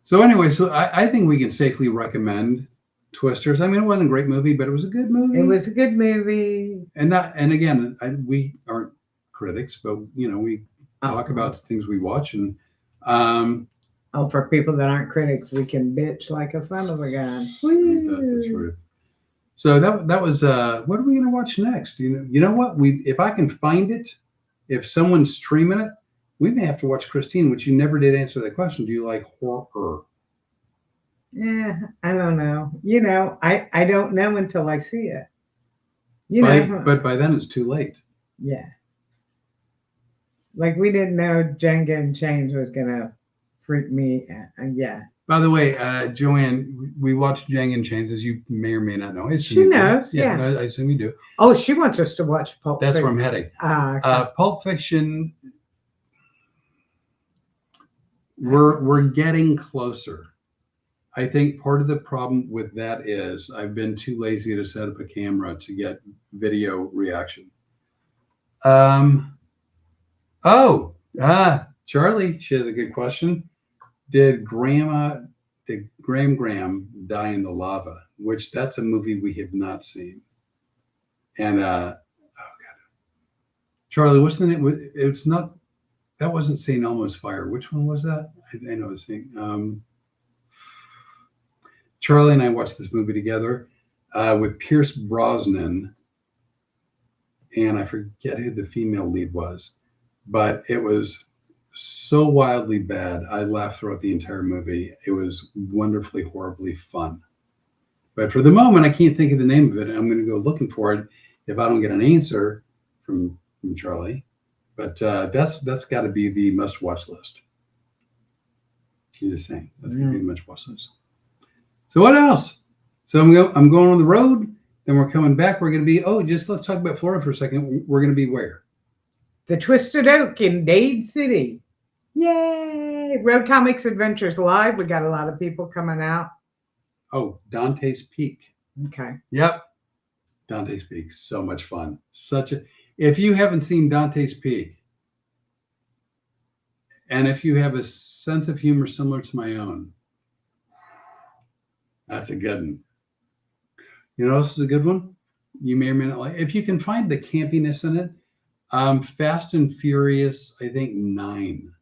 So anyway, I think we can safely recommend Twisters. I mean, it wasn't a great movie, but it was a good movie. It was a good movie. And again, we aren't critics, but we talk about the things we watch, and for people that aren't critics, we can bitch like a son of a gun. That's true. So that was what are we going to watch next? You know what? If I can find it, if someone's streaming it, we may have to watch Christine, which you never did answer that question. Do you like horror? Yeah, I don't know. I don't know until I see it. You know, But by then it's too late. yeah. Like we didn't know Jenga and Change was gonna freak me. Yeah, By the way, Joanne, we watched Django and Chains, as you may or may not know. I assume she you do. knows. Yeah. I assume you do. Oh, she wants us to watch Pulp That's Fiction. where I'm heading. Okay. Pulp Fiction. We're getting closer. I think part of the problem with that is I've been too lazy to set up a camera to get video reaction. Oh, Charlie, she has a good question. Did Graham die in the lava? Which that's a movie we have not seen. And oh god, Charlie, what's the name? It's not. That wasn't St. Elmo's Fire. Which one was that? I know it's saying. Charlie and I watched this movie together with Pierce Brosnan, and I forget who the female lead was, but it was so wildly bad. I laughed throughout the entire movie. It was wonderfully, horribly fun. But for the moment, I can't think of the name of it. I'm going to go looking for it if I don't get an answer from Charlie. But that's got to be the must-watch list. I'm just saying, that's going to be the must-watch list. So what else? So I'm going on the road. Then we're coming back. We're going to be, let's talk about Florida for a second. We're going to be where? The Twisted Oak in Dade City. Yay! Road Comics Adventures Live. We got a lot of people coming out. Oh, Dante's Peak. Okay. Yep. Dante's Peak. So much fun. If you haven't seen Dante's Peak, and if you have a sense of humor similar to my own, that's a good one. You know, this is a good one. You may or may not like. If you can find the campiness in it, Fast and Furious, I think 9.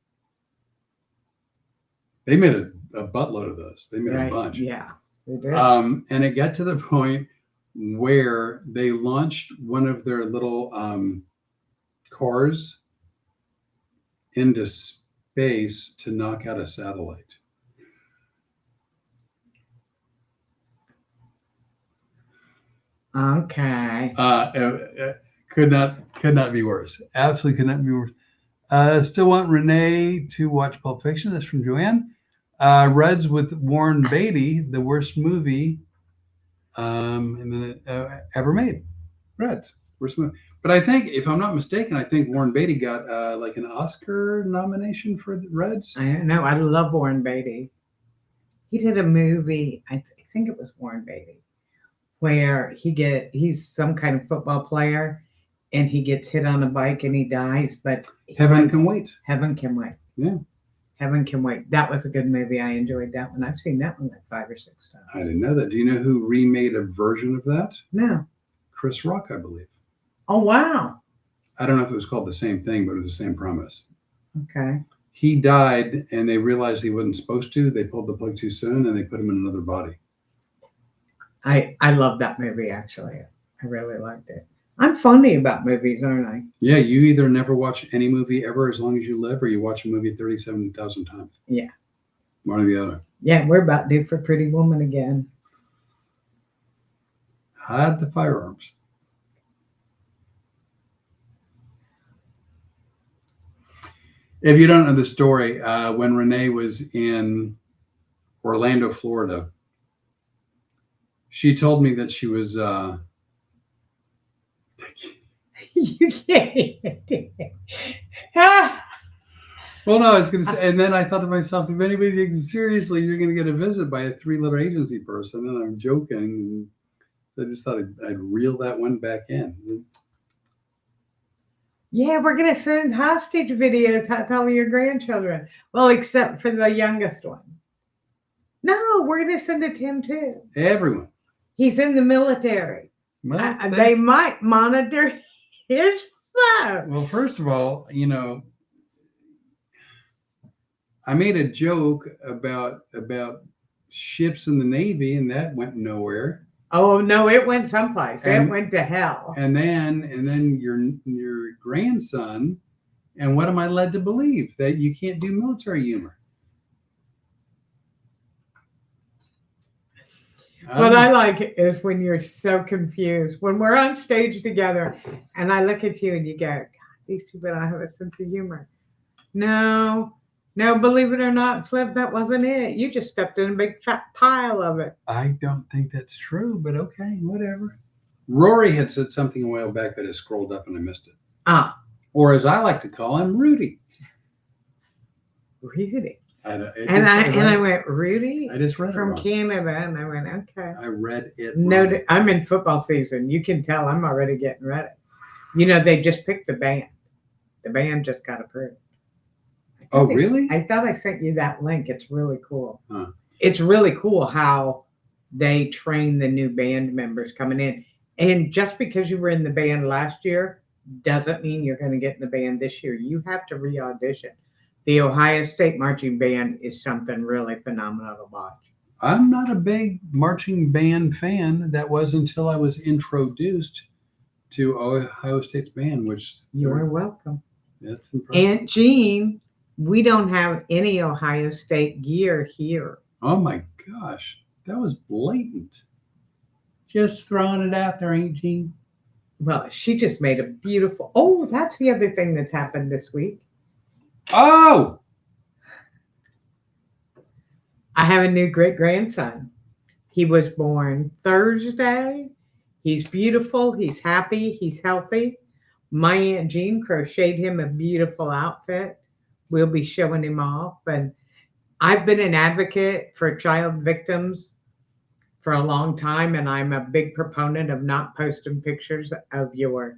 They made a buttload of those. They made a bunch. Yeah, they did. And it got to the point where they launched one of their little cars into space to knock out a satellite. Okay. Could not be worse. Absolutely could not be worse. Still want Renee to watch Pulp Fiction. That's from Joanne. Reds with Warren Beatty, the worst movie ever made. Reds, worst movie. But I think, if I'm not mistaken, I think Warren Beatty got like an Oscar nomination for Reds. I don't know. I love Warren Beatty. He did a movie. I think it was Warren Beatty, where he's some kind of football player, and he gets hit on a bike and he dies. But Heaven Can Wait. Heaven Can Wait. Yeah. Heaven Can Wait. That was a good movie. I enjoyed that one. I've seen that one like 5 or 6 times. I didn't know that. Do you know who remade a version of that? No. Chris Rock, I believe. Oh, wow. I don't know if it was called the same thing, but it was the same premise. Okay. He died, and they realized he wasn't supposed to. They pulled the plug too soon, and they put him in another body. I love that movie, actually. I really liked it. I'm funny about movies, aren't I? Yeah, you either never watch any movie ever as long as you live, or you watch a movie 37,000 times. Yeah. One or the other. Yeah, we're about due for Pretty Woman again. Hide the firearms. If you don't know the story, when Renee was in Orlando, Florida, she told me that she was You can't. well, no, I was going to say, and then I thought to myself, if anybody takes it seriously, you're going to get a visit by a 3-letter agency person. And I'm joking. I just thought I'd reel that one back in. Yeah, we're going to send hostage videos to all your grandchildren. Well, except for the youngest one. No, we're going to send it to him too. Everyone. He's in the military. Well, they might monitor his phone. Well, first of all, I made a joke about ships in the Navy, and that went nowhere. Oh no, it went someplace. It went to hell. And then your grandson, and what am I led to believe? That you can't do military humor. What I like is when you're so confused. When we're on stage together and I look at you and you go, God, these people don't have a sense of humor. No, believe it or not, Flip, that wasn't it. You just stepped in a big fat pile of it. I don't think that's true, but okay, whatever. Rory had said something a while back that I scrolled up and I missed it. Or as I like to call him, Rudy. Rudy. I went, Rudy? I just read from it wrong. Canada, and I went, okay. I read it wrong. I'm in football season. You can tell I'm already getting ready. You know, they just picked the band. The band just got approved. Oh, really? I thought I sent you that link. It's really cool. Huh. It's really cool how they train the new band members coming in. And just because you were in the band last year doesn't mean you're going to get in the band this year. You have to re-audition. The Ohio State Marching Band is something really phenomenal to watch. I'm not a big marching band fan. That was until I was introduced to Ohio State's band, which... You're welcome. That's impressive. Aunt Jean, we don't have any Ohio State gear here. Oh my gosh, that was blatant. Just throwing it out there, Aunt Jean. Well, she just made a beautiful... Oh, that's the other thing that's happened this week. Oh! I have a new great-grandson. He was born Thursday. He's beautiful. He's happy. He's healthy. My Aunt Jean crocheted him a beautiful outfit. We'll be showing him off. And I've been an advocate for child victims for a long time, and I'm a big proponent of not posting pictures of your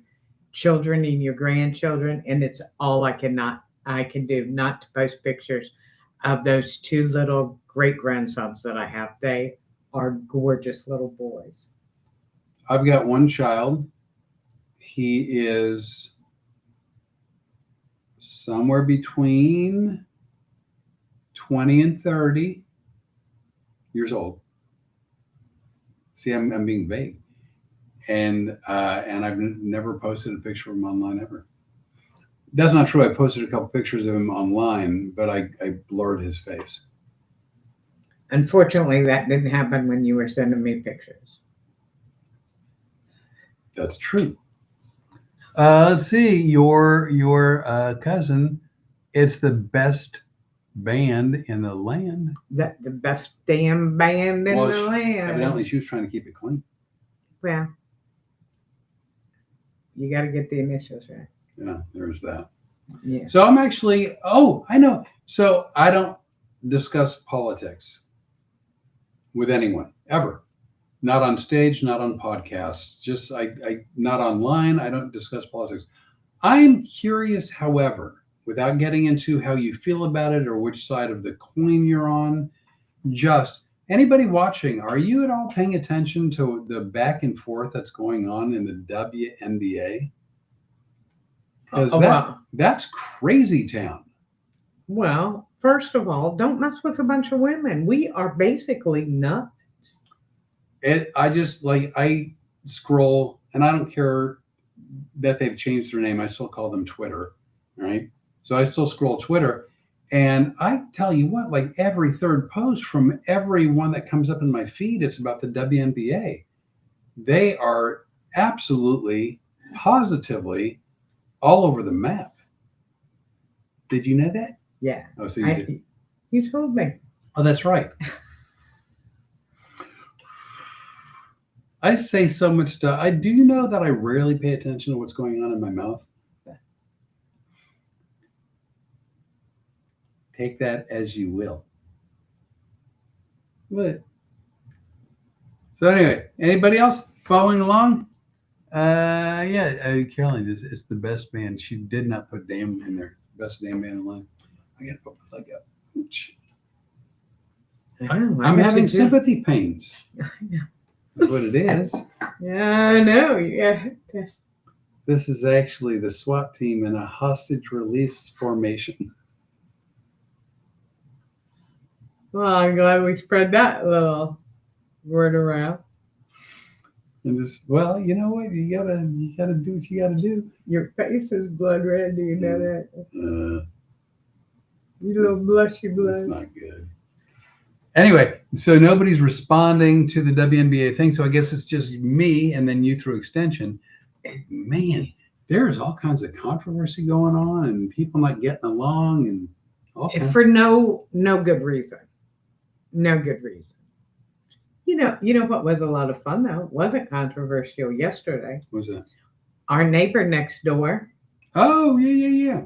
children and your grandchildren. And it's all I can do not to post pictures of those two little great-grandsons that I have. They are gorgeous little boys. I've got one child. He is somewhere between 20 and 30 years old. See, I'm being vague. And I've never posted a picture of him online ever. That's not true. I posted a couple pictures of him online, but I blurred his face. Unfortunately, that didn't happen when you were sending me pictures. That's true. Let's see. Your cousin, it's the best band in the land. The best damn band in the land. Evidently, she was trying to keep it clean. Well, you got to get the initials right. Yeah, there's that. Yeah. So I'm actually, I know. So I don't discuss politics with anyone, ever. Not on stage, not on podcasts, just I not online. I don't discuss politics. I'm curious, however, without getting into how you feel about it or which side of the coin you're on, just anybody watching, are you at all paying attention to the back and forth that's going on in the WNBA? Because that's crazy town. Well, first of all, don't mess with a bunch of women. We are basically nuts. I scroll, and I don't care that they've changed their name. I still call them Twitter, right? So I still scroll Twitter, and I tell you what, like every third post from every one that comes up in my feed, it's about the WNBA. They are absolutely, positively all over the map. Did you know that? Yeah. Oh, so you did. You told me. Oh, that's right. I say so much stuff. I do know that I rarely pay attention to what's going on in my mouth. Take that as you will. But so anyway, anybody else following along? Caroline, it's the best band. She did not put damn in there. Best damn band in line. I gotta put my leg up. I'm having sympathy pains. I know. That's what it is. Yeah, I know. Yeah. This is actually the SWAT team in a hostage release formation. Well, I'm glad we spread that little word around. And just, well, you know what? You gotta do what you gotta do. Your face is blood red. Do you know that? You You little blushy blood. That's not good. Anyway, so nobody's responding to the WNBA thing. So I guess it's just me and then you through extension. And man, there's all kinds of controversy going on and people not getting along and all kinds. For no good reason. No good reason. You know what was a lot of fun though? It wasn't controversial yesterday. What was that? Our neighbor next door. Oh, yeah.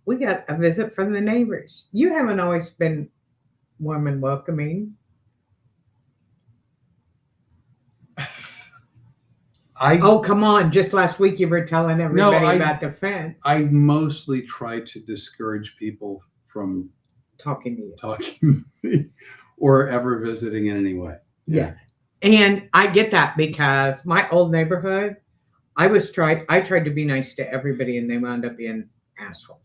We got a visit from the neighbors. You haven't always been warm and welcoming. Oh, come on. Just last week you were telling everybody about the fence. I mostly try to discourage people from talking to me or ever visiting in any way. Yeah. And I get that because my old neighborhood, I tried to be nice to everybody and they wound up being assholes.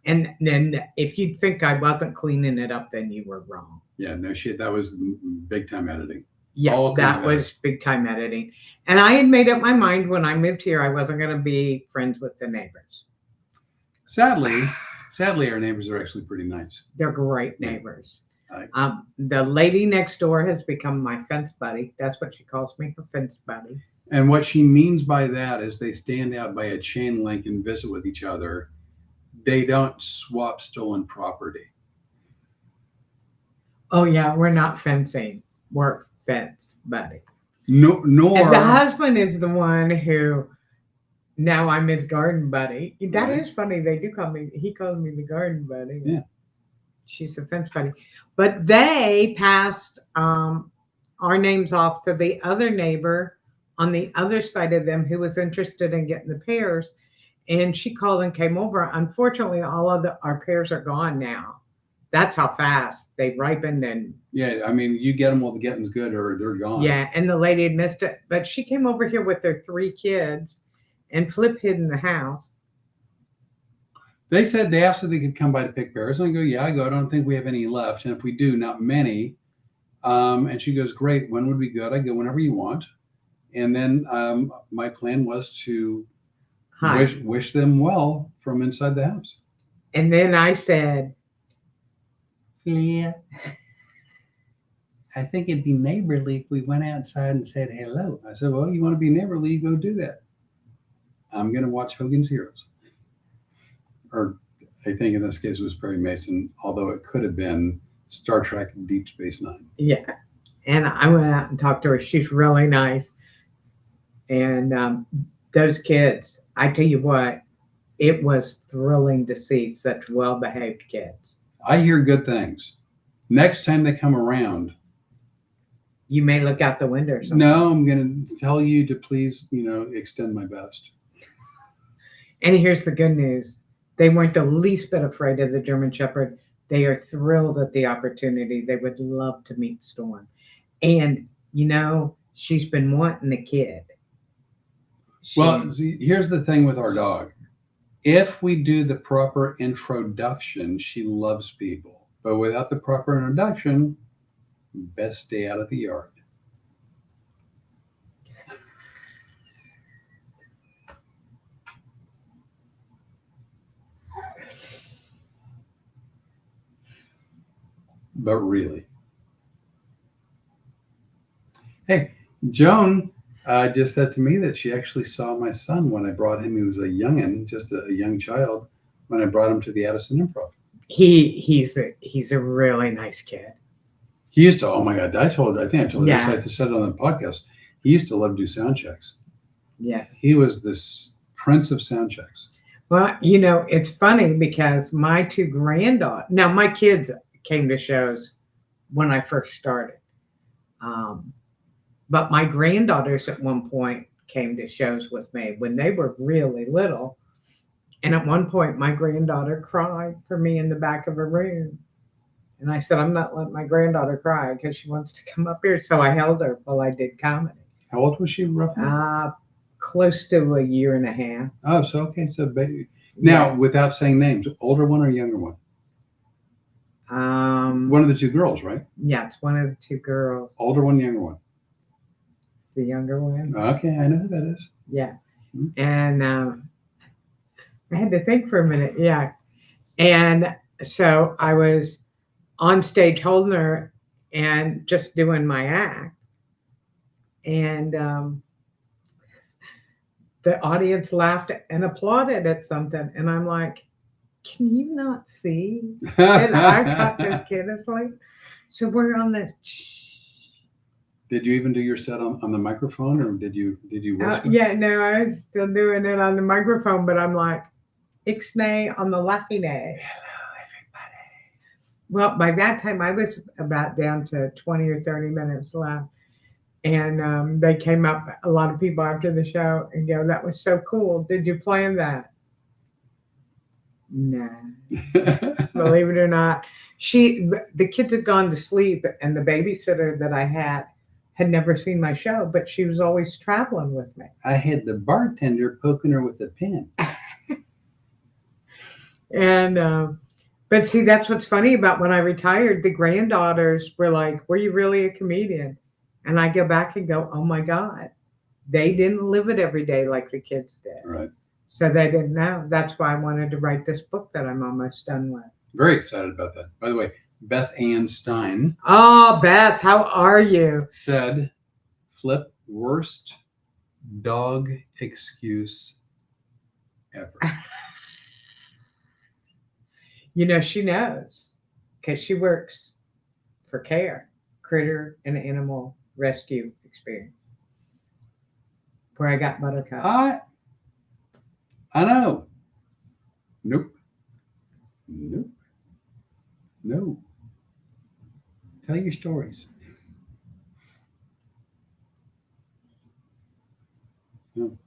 And then if you think I wasn't cleaning it up, then you were wrong. Yeah, no shit. That was big time editing. Yeah, that was big time editing. And I had made up my mind when I moved here, I wasn't going to be friends with the neighbors. Sadly, our neighbors are actually pretty nice. They're great neighbors. The lady next door has become my fence buddy. That's what she calls me, her fence buddy. And what she means by that is they stand out by a chain link and visit with each other. They don't swap stolen property. Oh yeah, we're not fencing. We're fence buddies. Nor and the husband is the one who now I'm his garden buddy. That is funny. They do call me. He calls me the garden buddy. Yeah, she's a fence buddy. But they passed our names off to the other neighbor on the other side of them who was interested in getting the pears. And she called and came over. Unfortunately, all of our pears are gone now. That's how fast they ripened. And yeah, I mean, you get them while the getting's good or they're gone. Yeah, and the lady had missed it. But she came over here with their 3 kids and Flip hid in the house. They asked if they could come by to pick pears. And I go, yeah, I don't think we have any left. And if we do, not many. And she goes, great. When would be good? I go, whenever you want. And then my plan was to wish them well from inside the house. And then I said, Leah, I think it'd be neighborly if we went outside and said hello. I said, well, you want to be neighborly, go do that. I'm going to watch Hogan's Heroes. Or I think in this case it was Perry Mason, although it could have been Star Trek Deep Space Nine. Yeah. And I went out and talked to her. She's really nice. And those kids, I tell you what, it was thrilling to see such well-behaved kids. I hear good things. Next time they come around, you may look out the window or something. No, I'm going to tell you to please, extend my best. And here's the good news. They weren't the least bit afraid of the German Shepherd. They are thrilled at the opportunity. They would love to meet Storm. And, she's been wanting a kid. Well, see, here's the thing with our dog. If we do the proper introduction, she loves people. But without the proper introduction, best stay out of the yard. But really. Hey, Joan just said to me that she actually saw my son when I brought him. He was a youngin', just a young child, when I brought him to the Addison Improv. He's a really nice kid. He used to, oh my God, I think I told you this, I said it on the podcast. He used to love to do sound checks. Yeah. He was this prince of sound checks. Well, it's funny because my 2 granddaughters, now my kids came to shows when I first started. But my granddaughters at one point came to shows with me when they were really little. And at one point, my granddaughter cried for me in the back of a room. And I said, I'm not letting my granddaughter cry because she wants to come up here. So I held her while I did comedy. How old was she roughly? Close to 1.5 years. Oh, so okay. So baby. Now, without saying names, older one or younger one? One of the 2 girls, right? Yeah, it's one of the 2 girls. Older one, younger one? The younger one. Okay, I know who that is. Yeah. And I had to think for a minute. Yeah. And so I was on stage holding her and just doing my act. And the audience laughed and applauded at something. And I'm like, can you not see that I caught this kid asleep? So we're on the. Did you even do your set on the microphone, or did you whisper? Yeah, no, I was still doing it on the microphone, but I'm like, Ixnay on the Laffy Day. Hello, everybody. Well, by that time, I was about down to 20 or 30 minutes left. And they came up, a lot of people after the show, and go, that was so cool. Did you plan that? No. Believe it or not. The kids had gone to sleep, and the babysitter that I had never seen my show, but she was always traveling with me. I had the bartender poking her with a pin. And but see, that's what's funny about when I retired. The granddaughters were like, "Were you really a comedian?" And I go back and go, "Oh my God, they didn't live it every day like the kids did." Right. So they didn't know. That's why I wanted to write this book that I'm almost done with. Very excited about that. By the way, Beth Ann Stein. Oh, Beth, how are you? Said, flip worst dog excuse ever. You know, she knows because she works for CARE, Critter and Animal Rescue Experience, where I got Buttercup. I know. Nope. No. Tell your stories. No.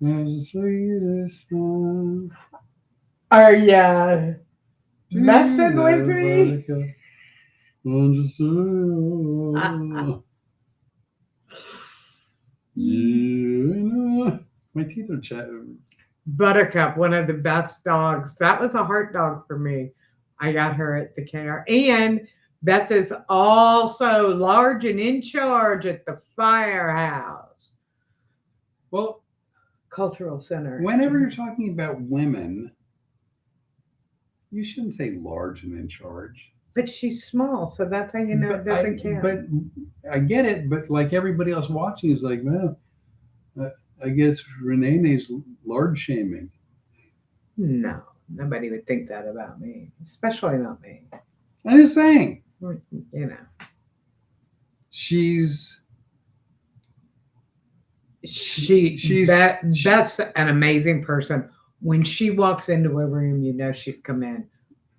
The sweetest song. Are you messing with me? Yeah, my teeth are chatting. Buttercup, one of the best dogs. That was a heart dog for me. I got her at the care. And Beth is also large and in charge at the Firehouse. Well, Cultural Center. Whenever you're talking about women, you shouldn't say large and in charge. But she's small, so that's how you know it doesn't count. But I get it, but like everybody else watching is like, well, I guess Renee's large shaming. No, nobody would think that about me, especially not me. I'm just saying. You know. Beth's an amazing person. When she walks into a room, you know she's come in.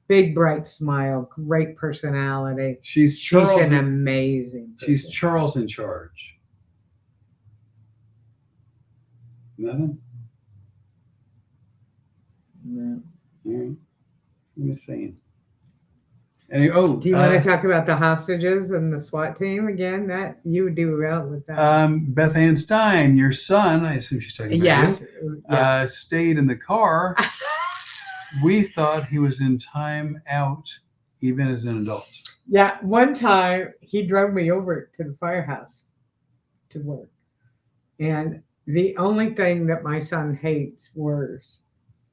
Big, bright smile, great personality. She's an amazing person. She's Charles in charge. Nothing? No. All right. I'm just saying. Anyway, do you want to talk about the hostages and the SWAT team again? That you would do well with that. Beth Ann Stein, your son, I assume she's talking about you, stayed in the car. We thought he was in time out, even as an adult. Yeah, one time he drove me over to the Firehouse to work. And the only thing that my son hates worse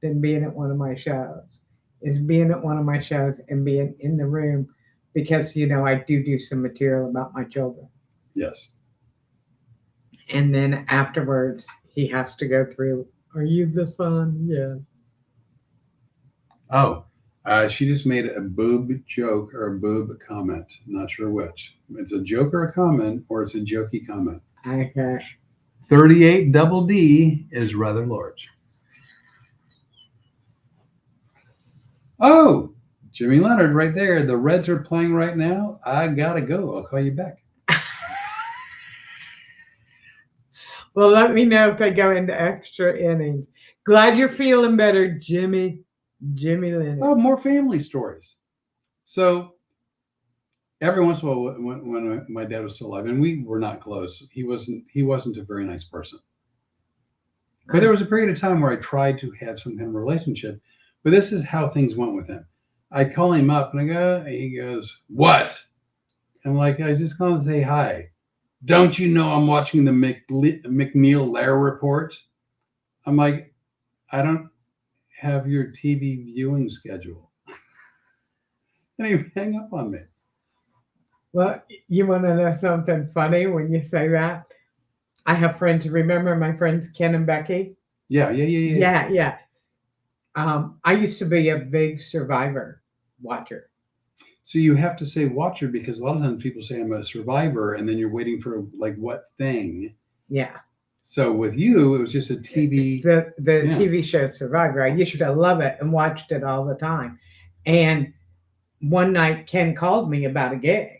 than being at one of my shows is being at one of my shows and being in the room because, you know, I do some material about my children. Yes. And then afterwards, he has to go through, are you the son? Yeah. Oh, she just made a boob joke or a boob comment. Not sure which. It's a joke or a comment, or it's a jokey comment. Okay. 38 double D is rather large. Oh, Jimmy Leonard right there. The Reds are playing right now. I gotta go. I'll call you back. Well, let me know if they go into extra innings. Glad you're feeling better, Jimmy Leonard. Oh, more family stories. So every once in a while, when my dad was still alive, and we were not close, he wasn't a very nice person. But there was a period of time where I tried to have some kind of relationship. But this is how things went with him. I call him up and he goes, "What?" I'm like, "I just called to say hi." don't you know I'm watching the McNeil Lair report? I'm like, I don't have your TV viewing schedule. And he hang up on me. Well, you want to know something funny when you say that? I have friends. Remember my friends Ken and Becky? Yeah. Yeah. I used to be a big Survivor watcher. So you have to say watcher because a lot of times people say I'm a survivor, and then you're waiting for like what thing. Yeah. So with you, it was just a TV. It's the TV show Survivor. I used to love it and watched it all the time. And one night Ken called me about a gig.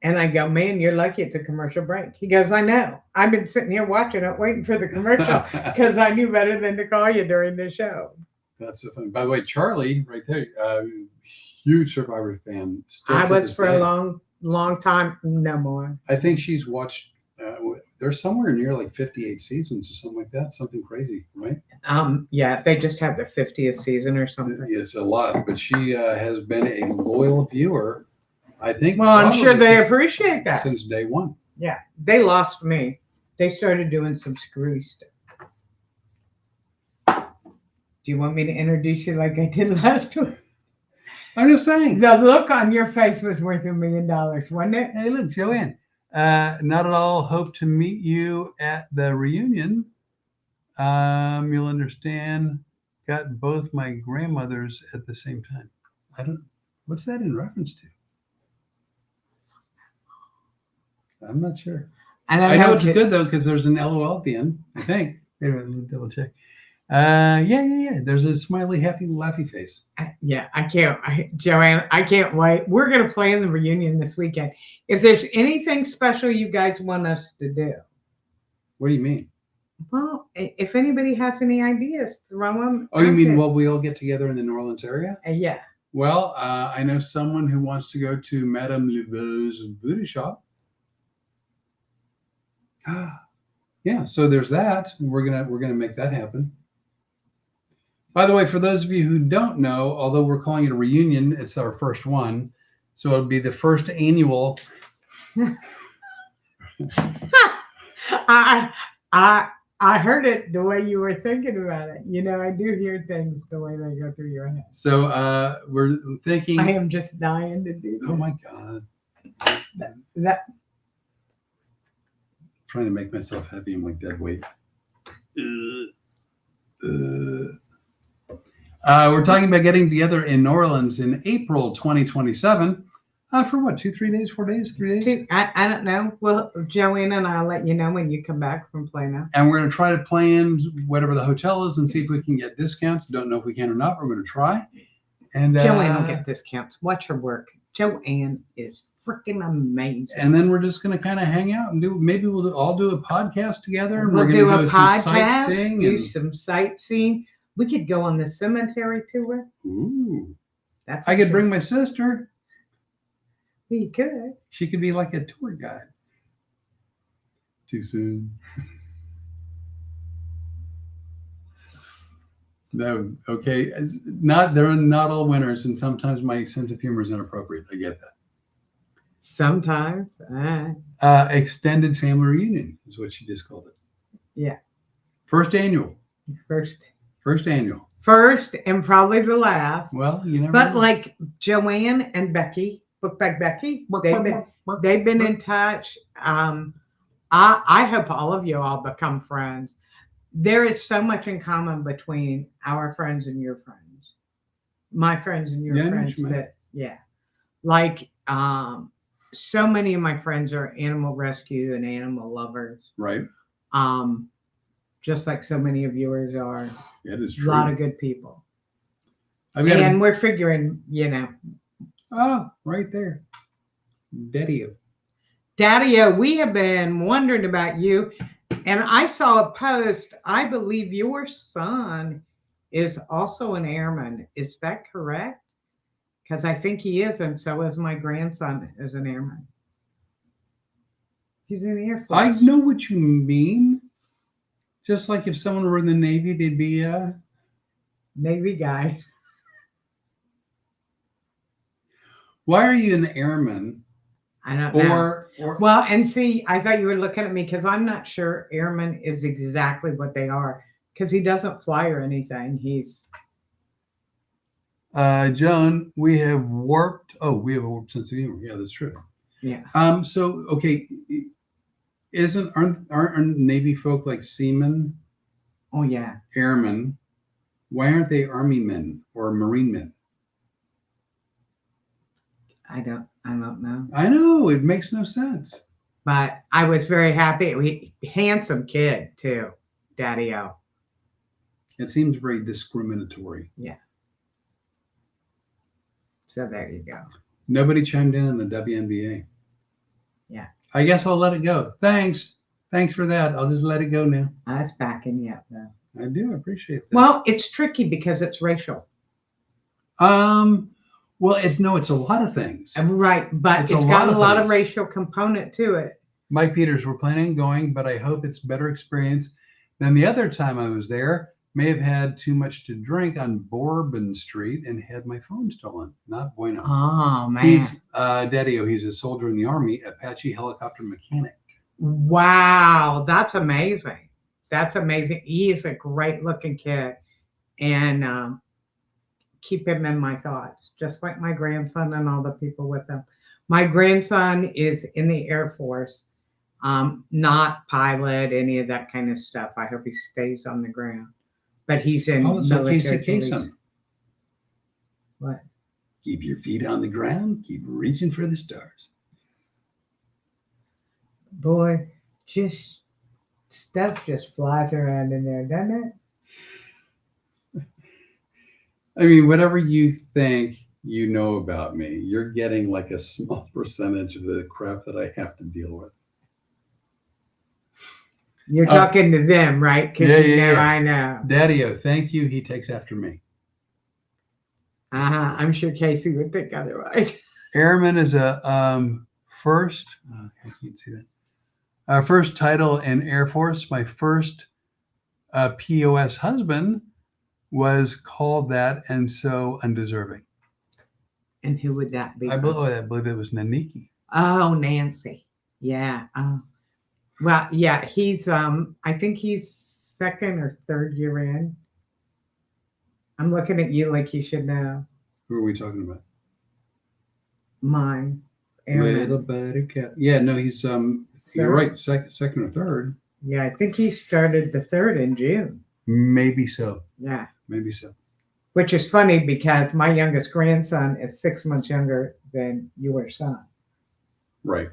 And I go, man, you're lucky it's a commercial break. He goes, I know. I've been sitting here watching it, waiting for the commercial because I knew better than to call you during the show. That's so funny. By the way, Charlie, right there, huge Survivor fan. I was for a long time. No more. I think she's watched. There's somewhere near like 58 seasons or something like that. Something crazy, right? Yeah, they just had their 50th season or something. It's a lot, but she has been a loyal viewer. I think. Well, I'm sure they appreciate that since day one. Yeah, they lost me. They started doing some screwy stuff. Do you want me to introduce you like I did last week? I'm just saying. The look on your face was worth $1 million, wasn't it? Hey, look, Joanne. Not at all hope to meet you at the reunion. You'll understand. Got both my grandmothers at the same time. What's that in reference to? I'm not sure. I know it's good though because there's an LOL at the end. I think. Wait a minute, let me double check. Yeah. There's a smiley, happy, laughy face. Joanne, I can't wait. We're gonna play in the reunion this weekend. If there's anything special you guys want us to do, what do you mean? Well, if anybody has any ideas, throw them. Oh, you mean we all get together in the New Orleans area? Yeah. Well, I know someone who wants to go to Madame Leveux's booty shop. Yeah, so there's that. We're gonna make that happen. By the way, for those of you who don't know, although we're calling it a reunion, it's our first one, so it'll be the first annual. I heard it the way you were thinking about it. You know, I do hear things the way they go through your head. So we're thinking. I am just dying to do that. Oh my God. Trying to make myself happy. I'm like dead weight. We're talking about getting together in New Orleans in April 2027. For what, 2, 3 days, 4 days, 3 days? I don't know. Well, Joanne and I'll let you know when you come back from Plano. And we're going to try to plan whatever the hotel is and see if we can get discounts. Don't know if we can or not. We're going to try. And Joanne will get discounts. Watch her work. Joanne is freaking amazing. And then we're just going to kind of hang out and we'll all do a podcast together. And we'll we're do going to a podcast, some sightseeing. We could go on the cemetery tour. Ooh. I could bring my sister. You could. She could be like a tour guide. Too soon. No, okay. They're not all winners, and sometimes my sense of humor is inappropriate. I get that. Sometimes. Extended family reunion is what she just called it. Yeah. First annual. First annual. First and probably the last. Well, you never But know. like Joanne and Becky, Bookbag Becky, they've been in touch. I hope all of you all become friends. There is so much in common between our friends and your friends. My friends and your friends. Like so many of my friends are animal rescue and animal lovers. Right. Just like so many of yours are. That is true. A lot of good people. And we're figuring, right there. Daddy-o, we have been wondering about you. And I saw a post. I believe your son is also an airman. Is that correct? Because I think he is, and so is my grandson is an airman. He's in the Air Force. I know what you mean. Just like if someone were in the Navy, they'd be a Navy guy. Why are you an airman I don't know. Or Well, and see, I thought you were looking at me because I'm not sure airman is exactly what they are because he doesn't fly or anything. He's Joan, we have warped. Oh, we have a warped sense of humor. Yeah, that's true. yeah. So okay, aren't Navy folk like seamen, Oh yeah. airmen? Why aren't they Army men or Marine men? I don't know. I know it makes no sense. But I was very happy. Handsome kid too, Daddy O. It seems very discriminatory. Yeah. So there you go. Nobody chimed in on the WNBA. Yeah. I guess I'll let it go. Thanks for that. I'll just let it go now. I was backing you up though. I do appreciate that. Well, it's tricky because it's racial. Well, it's a lot of things. Right, but It's it's a got lot a of lot of things. racial component to it. Mike Peters, we're planning on going, but I hope it's better experience than the other time I was there. May have had too much to drink on Bourbon Street and had my phone stolen. Not bueno. Oh man. He's Daddy-O. He's a soldier in the Army, Apache helicopter mechanic. Wow, that's amazing. That's amazing. He is a great looking kid. And keep him in my thoughts, just like my grandson and all the people with him. My grandson is in the Air Force, not pilot, any of that kind of stuff. I hope he stays on the ground. But he's in military police. What? Keep your feet on the ground. Keep reaching for the stars. Boy, just stuff just flies around in there, doesn't it? I mean, whatever you think you know about me, you're getting like a small percentage of the crap that I have to deal with. You're talking to them, right? Because I know. Daddy-O, thank you. He takes after me. I'm sure Casey would think otherwise. Airman is a first. I can't see that. First title in Air Force. My first POS husband was called that, and so undeserving. And who would that be? I believe it was Naniki. Oh, Nancy. Yeah. Well, yeah, he's I think he's second or third year in. I'm looking at you like you should know. Who are we talking about? Mine. Little buttercup. Yeah, no, he's you're right, second or third. Yeah, I think he started the third in June. Maybe so. Yeah. Maybe so. Which is funny because my youngest grandson is 6 months younger than your son. Right.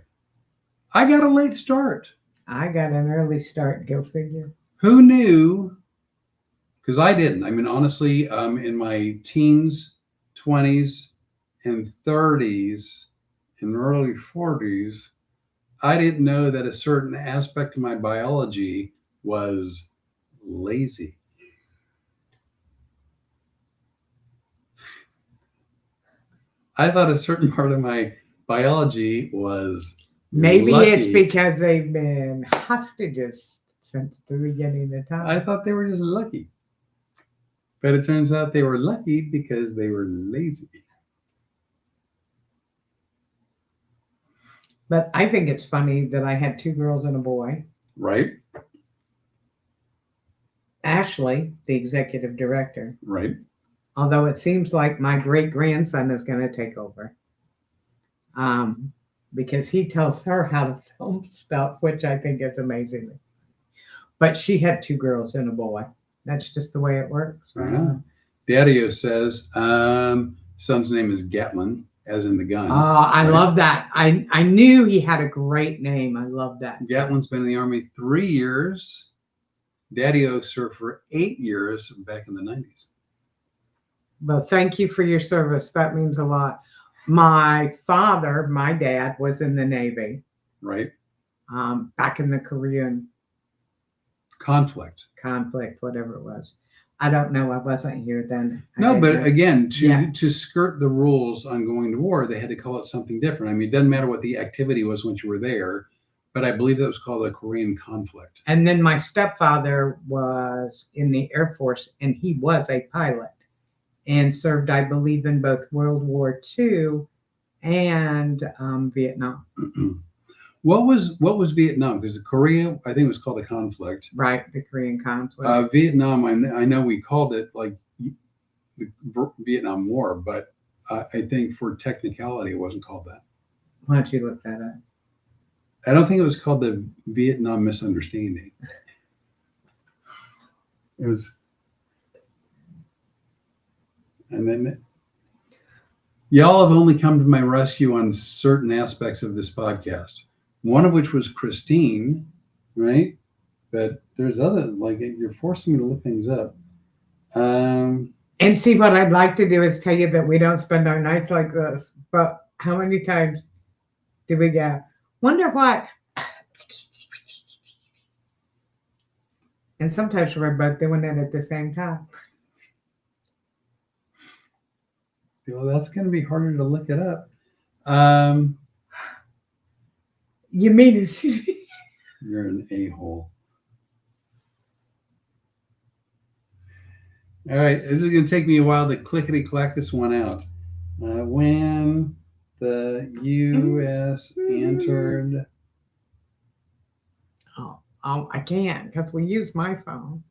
I got a late start. I got an early start, go figure. Who knew? Because I didn't. I mean, honestly, in my teens, 20s, and 30s, and early 40s, I didn't know that a certain aspect of my biology was lazy. I thought a certain part of my biology was maybe lucky. It's because they've been hostages since the beginning of time. I thought they were just lucky. But it turns out they were lucky because they were lazy. But I think it's funny that I had 2 girls and a boy. Right. Ashley, the executive director. Right. Although it seems like my great-grandson is going to take over. Because he tells her how to film stuff, which I think is amazing. But she had 2 girls and a boy. That's just the way it works. Daddy-O says, son's name is Gatlin, as in the gun. Oh, I love that. I knew he had a great name. I love that. Gatlin's been in the Army 3 years. Daddy-O served for 8 years back in the 90s. Well, thank you for your service. That means a lot. My father, my dad, was in the Navy. Right. Back in the Korean conflict, whatever it was. I don't know. I wasn't here then. No, but again, to skirt the rules on going to war, they had to call it something different. I mean, it doesn't matter what the activity was once you were there, but I believe that was called a Korean conflict. And then my stepfather was in the Air Force, and he was a pilot and served, I believe, in both World War II and Vietnam. What was Vietnam? Because Korea, I think, was called a conflict. Right, the Korean conflict. Vietnam, I know we called it like the Vietnam War, but I think for technicality, it wasn't called that. Why don't you look that up? I don't think it was called the Vietnam Misunderstanding. It was, and then y'all have only come to my rescue on certain aspects of this podcast. One of which was Christine, right? But there's other, like, you're forcing me to look things up. And see, what I'd like to do is tell you that we don't spend our nights like this. But how many times do we go, wonder what? And sometimes we're both doing it at the same time. Well, that's going to be harder to look it up. You mean to see? You're an a-hole. All right, this is going to take me a while to clickety-clack this one out. When the U.S. entered... Oh, I can't because we use my phone.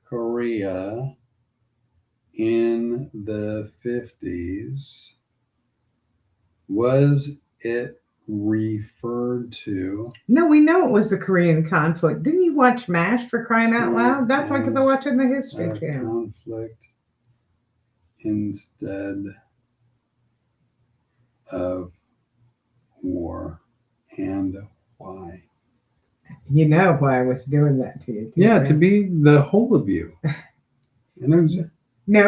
Korea in the 50s, was it referred to? No, we know it was the Korean conflict. Didn't you watch MASH, for crying out loud? That's like they're watching the History Channel. Conflict instead of war, and why? You know why I was doing that to you. Too, yeah, right? To be the whole of you. No,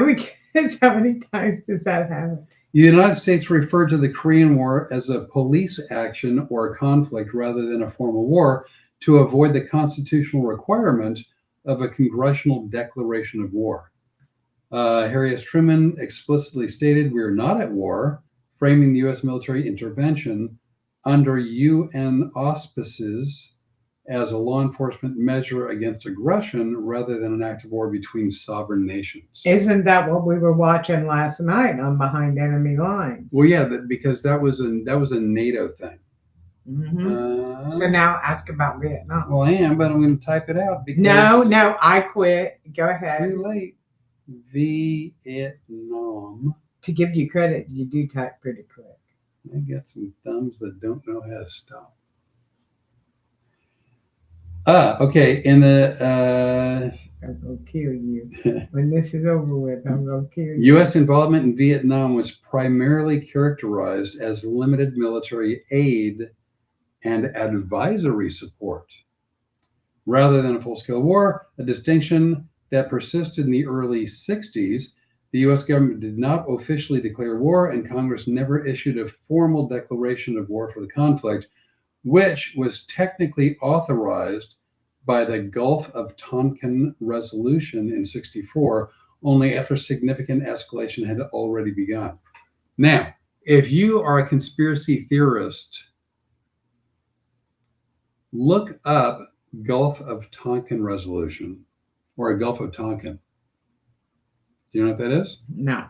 because how many times does that happen? The United States referred to the Korean War as a police action or a conflict rather than a formal war to avoid the constitutional requirement of a congressional declaration of war. Harry S. Truman explicitly stated, "We are not at war," framing the U.S. military intervention under UN auspices as a law enforcement measure against aggression rather than an act of war between sovereign nations. Isn't that what we were watching last night on Behind Enemy Lines? Well, yeah, because that was a NATO thing. Mm-hmm. So now ask about Vietnam. Well, I am, but I'm going to type it out. Because No, I quit. Go ahead. Too late. Vietnam. To give you credit, you do type pretty quick. I got some thumbs that don't know how to stop. Okay. In the I'm gonna kill you. When this is over with, I'm gonna kill you. U.S. involvement in Vietnam was primarily characterized as limited military aid and advisory support, rather than a full-scale war, a distinction that persisted in the early 60s. The U.S. government did not officially declare war, and Congress never issued a formal declaration of war for the conflict, which was technically authorized by the Gulf of Tonkin Resolution in '64, only after significant escalation had already begun. Now, if you are a conspiracy theorist, look up Gulf of Tonkin Resolution or a Gulf of Tonkin. Do you know what that is? No.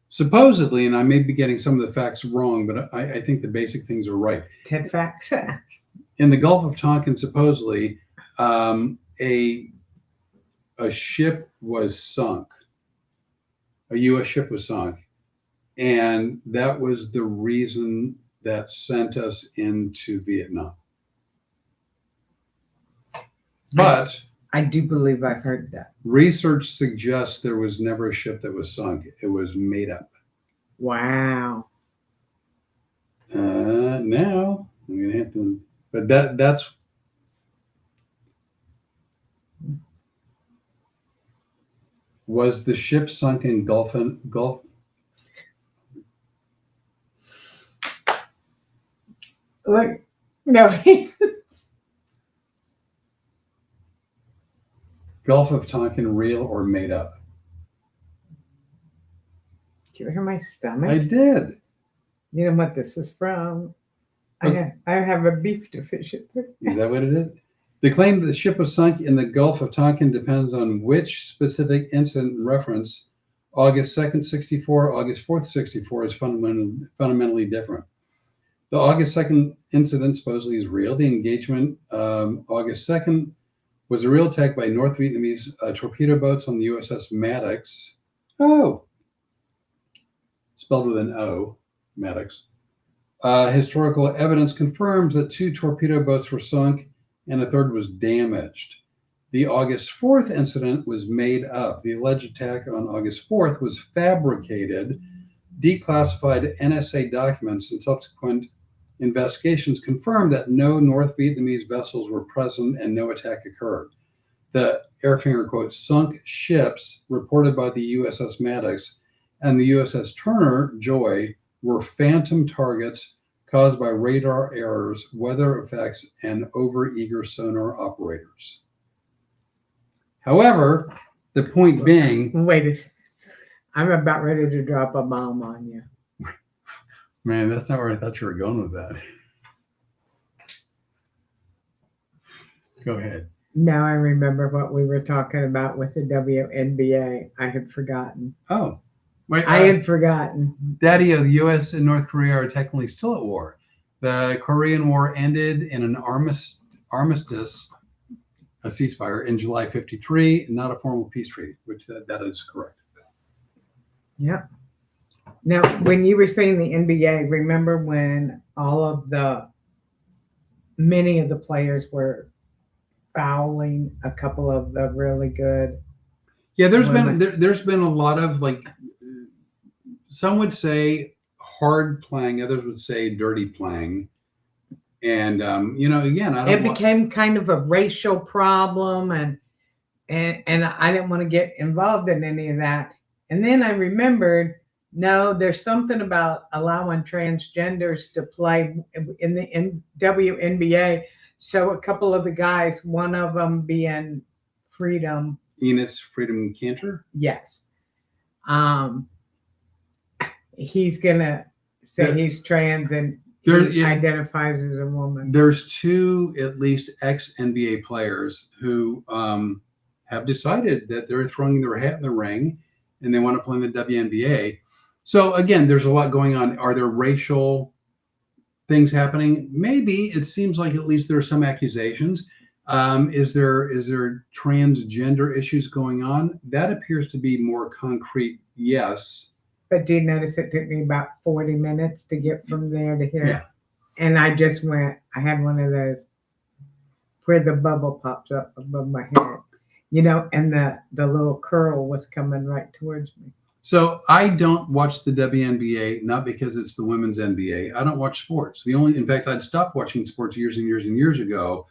Supposedly, and I may be getting some of the facts wrong, but I think the basic things are right. Ted facts. In the Gulf of Tonkin, supposedly, a ship was sunk. A U.S. ship was sunk. And that was the reason that sent us into Vietnam. But I do believe I've heard that. Research suggests there was never a ship that was sunk. It was made up. Wow. Now I'm gonna have to, but that's was the ship sunk in Gulf? Look, no. Gulf of Tonkin real or made up? Did you hear my stomach? I did. You know what this is from? Okay. I have a beef deficiency. Is that what it is? The claim that the ship was sunk in the Gulf of Tonkin depends on which specific incident and reference August 2nd, 64, August 4th, 64 is fundamentally different. The August 2nd incident supposedly is real. The engagement August 2nd was a real attack by North Vietnamese torpedo boats on the USS Maddox. Oh, spelled with an O, Maddox. Historical evidence confirms that 2 torpedo boats were sunk and a third was damaged. The August 4th incident was made up. The alleged attack on August 4th was fabricated. Declassified NSA documents and subsequent investigations confirmed that no North Vietnamese vessels were present and no attack occurred. The Airfinger quote, sunk ships reported by the USS Maddox and the USS Turner Joy were phantom targets caused by radar errors, weather effects, and overeager sonar operators. However, the point being... Wait a second. I'm about ready to drop a bomb on you. Man, that's not where I thought you were going with that. Go ahead. Now I remember what we were talking about with the WNBA. I had forgotten. Oh. Wait, I had forgotten. Daddy, the U.S. and North Korea are technically still at war. The Korean War ended in an armistice, a ceasefire, in July 53, not a formal peace treaty, which that is correct. Yeah. Now, when you were saying the NBA, remember when many of the players were fouling a couple of the really good? Yeah, there's been a lot of, like, some would say hard playing, others would say dirty playing. And again, it became kind of a racial problem, and I didn't want to get involved in any of that. And then I remembered, no, there's something about allowing transgenders to play in the WNBA. So a couple of the guys, one of them being Freedom Cantor. Yes. He's gonna say he's trans and he identifies as a woman. There's 2 at least ex-NBA players who have decided that they're throwing their hat in the ring and they want to play in the WNBA. So again, there's a lot going on. Are there racial things happening? Maybe. It seems like at least there are some accusations. Is there transgender issues going on? That appears to be more concrete, yes. But do you notice it took me about 40 minutes to get from there to here? Yeah. And I just went, I had one of those where the bubble pops up above my head, and the little curl was coming right towards me. So I don't watch the WNBA, not because it's the women's NBA. I don't watch sports. In fact, I'd stopped watching sports years and years and years ago.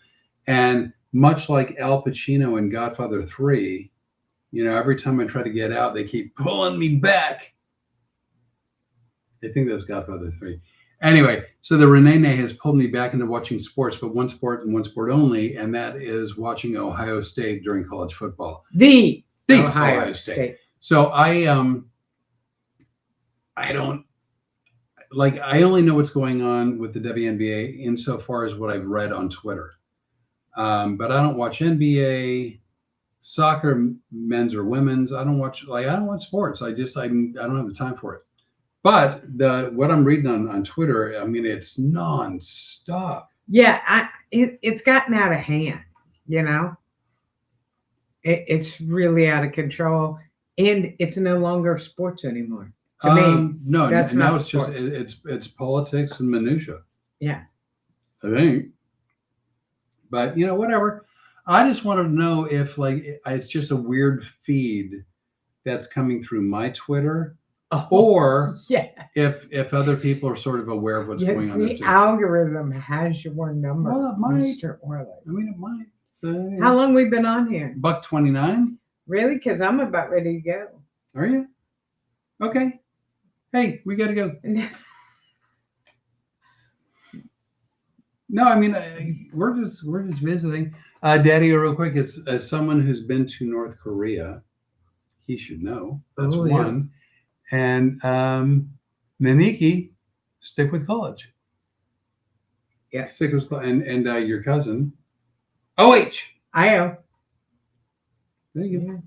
And much like Al Pacino in Godfather 3, every time I try to get out, they keep pulling me back. I think that was Godfather 3. Anyway, so the Renee has pulled me back into watching sports, but one sport and one sport only, and that is watching Ohio State during college football. The Ohio State. So I only know what's going on with the WNBA insofar as what I've read on Twitter. But I don't watch NBA, soccer, men's or women's. I don't watch sports. I don't have the time for it. But what I'm reading on Twitter, I mean, it's nonstop. Yeah, it's gotten out of hand. It's really out of control, and it's no longer sports anymore. To me, no, that's now not it's sports. just it's politics and minutia. Yeah, I think. But whatever. I just wanted to know if it's just a weird feed that's coming through my Twitter. Or if other people are sort of aware of what's going on. The algorithm has your number. Well, it might. Mr. Orley. I mean, it might. So, how long we been on here? $1.29. Really? Because I'm about ready to go. Are you? Okay. Hey, we got to go. No, I mean, we're just visiting. Daddy, real quick, as someone who's been to North Korea, he should know. That's one. And Naniki, stick with college. Yeah. Stick with college. And your cousin, OH. I am. There you go.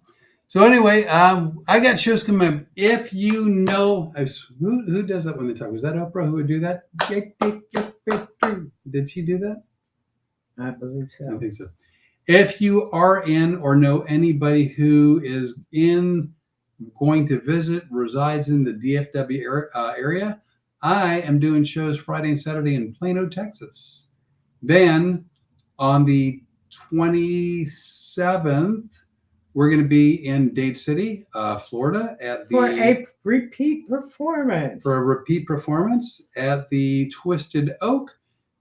So anyway, I got shows coming up. If you know, who does that when they talk? Was that Oprah who would do that? Did she do that? I believe so. I think so. If you are in or know anybody who is going to visit, resides in the DFW area, I am doing shows Friday and Saturday in Plano, Texas. Then on the 27th, we're going to be in Dade City, Florida, For a repeat performance. For a repeat performance at the Twisted Oak.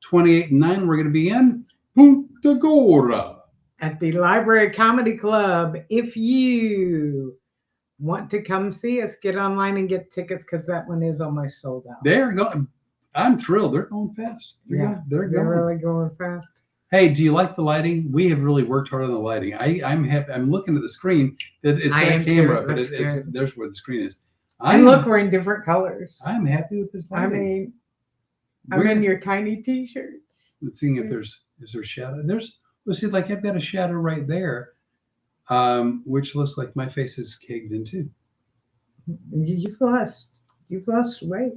28 and 9, we're going to be in Punta Gorda. At the Library Comedy Club. If you want to come see us, get online and get tickets because that one is almost sold out. They're going. I'm thrilled. They're going fast. They're really going fast. Hey, do you like the lighting? We have really worked hard on the lighting. I'm happy. I'm looking at the screen. It's that camera, but there's where the screen is. And look, we're in different colors. I'm happy with this lighting. I mean, I'm in your tiny t-shirts. Let's see if is there shadow. Let's see, like I've got a shadow right there, which looks like my face is caved in too. You've lost weight.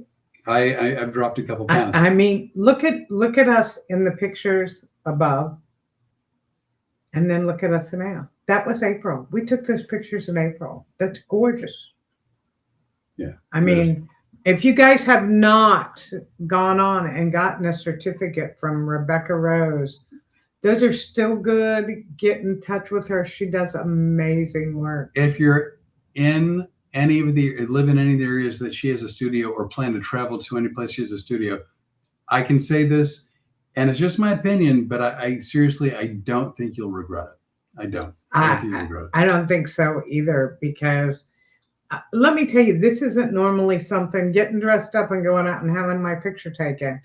I've dropped a couple pounds. I mean, look at us in the pictures above, and then look at us now. That was April. We took those pictures in April. That's gorgeous. Yeah. I mean, if you guys have not gone on and gotten a certificate from Rebecca Rose, those are still good. Get in touch with her. She does amazing work. If you're live in any of the areas that she has a studio or plan to travel to any place she has a studio, I can say this, and it's just my opinion, but I seriously, I don't think you'll regret it. I don't think you'll regret it. I don't think so either, because let me tell you, this isn't normally something. Getting dressed up and going out and having my picture taken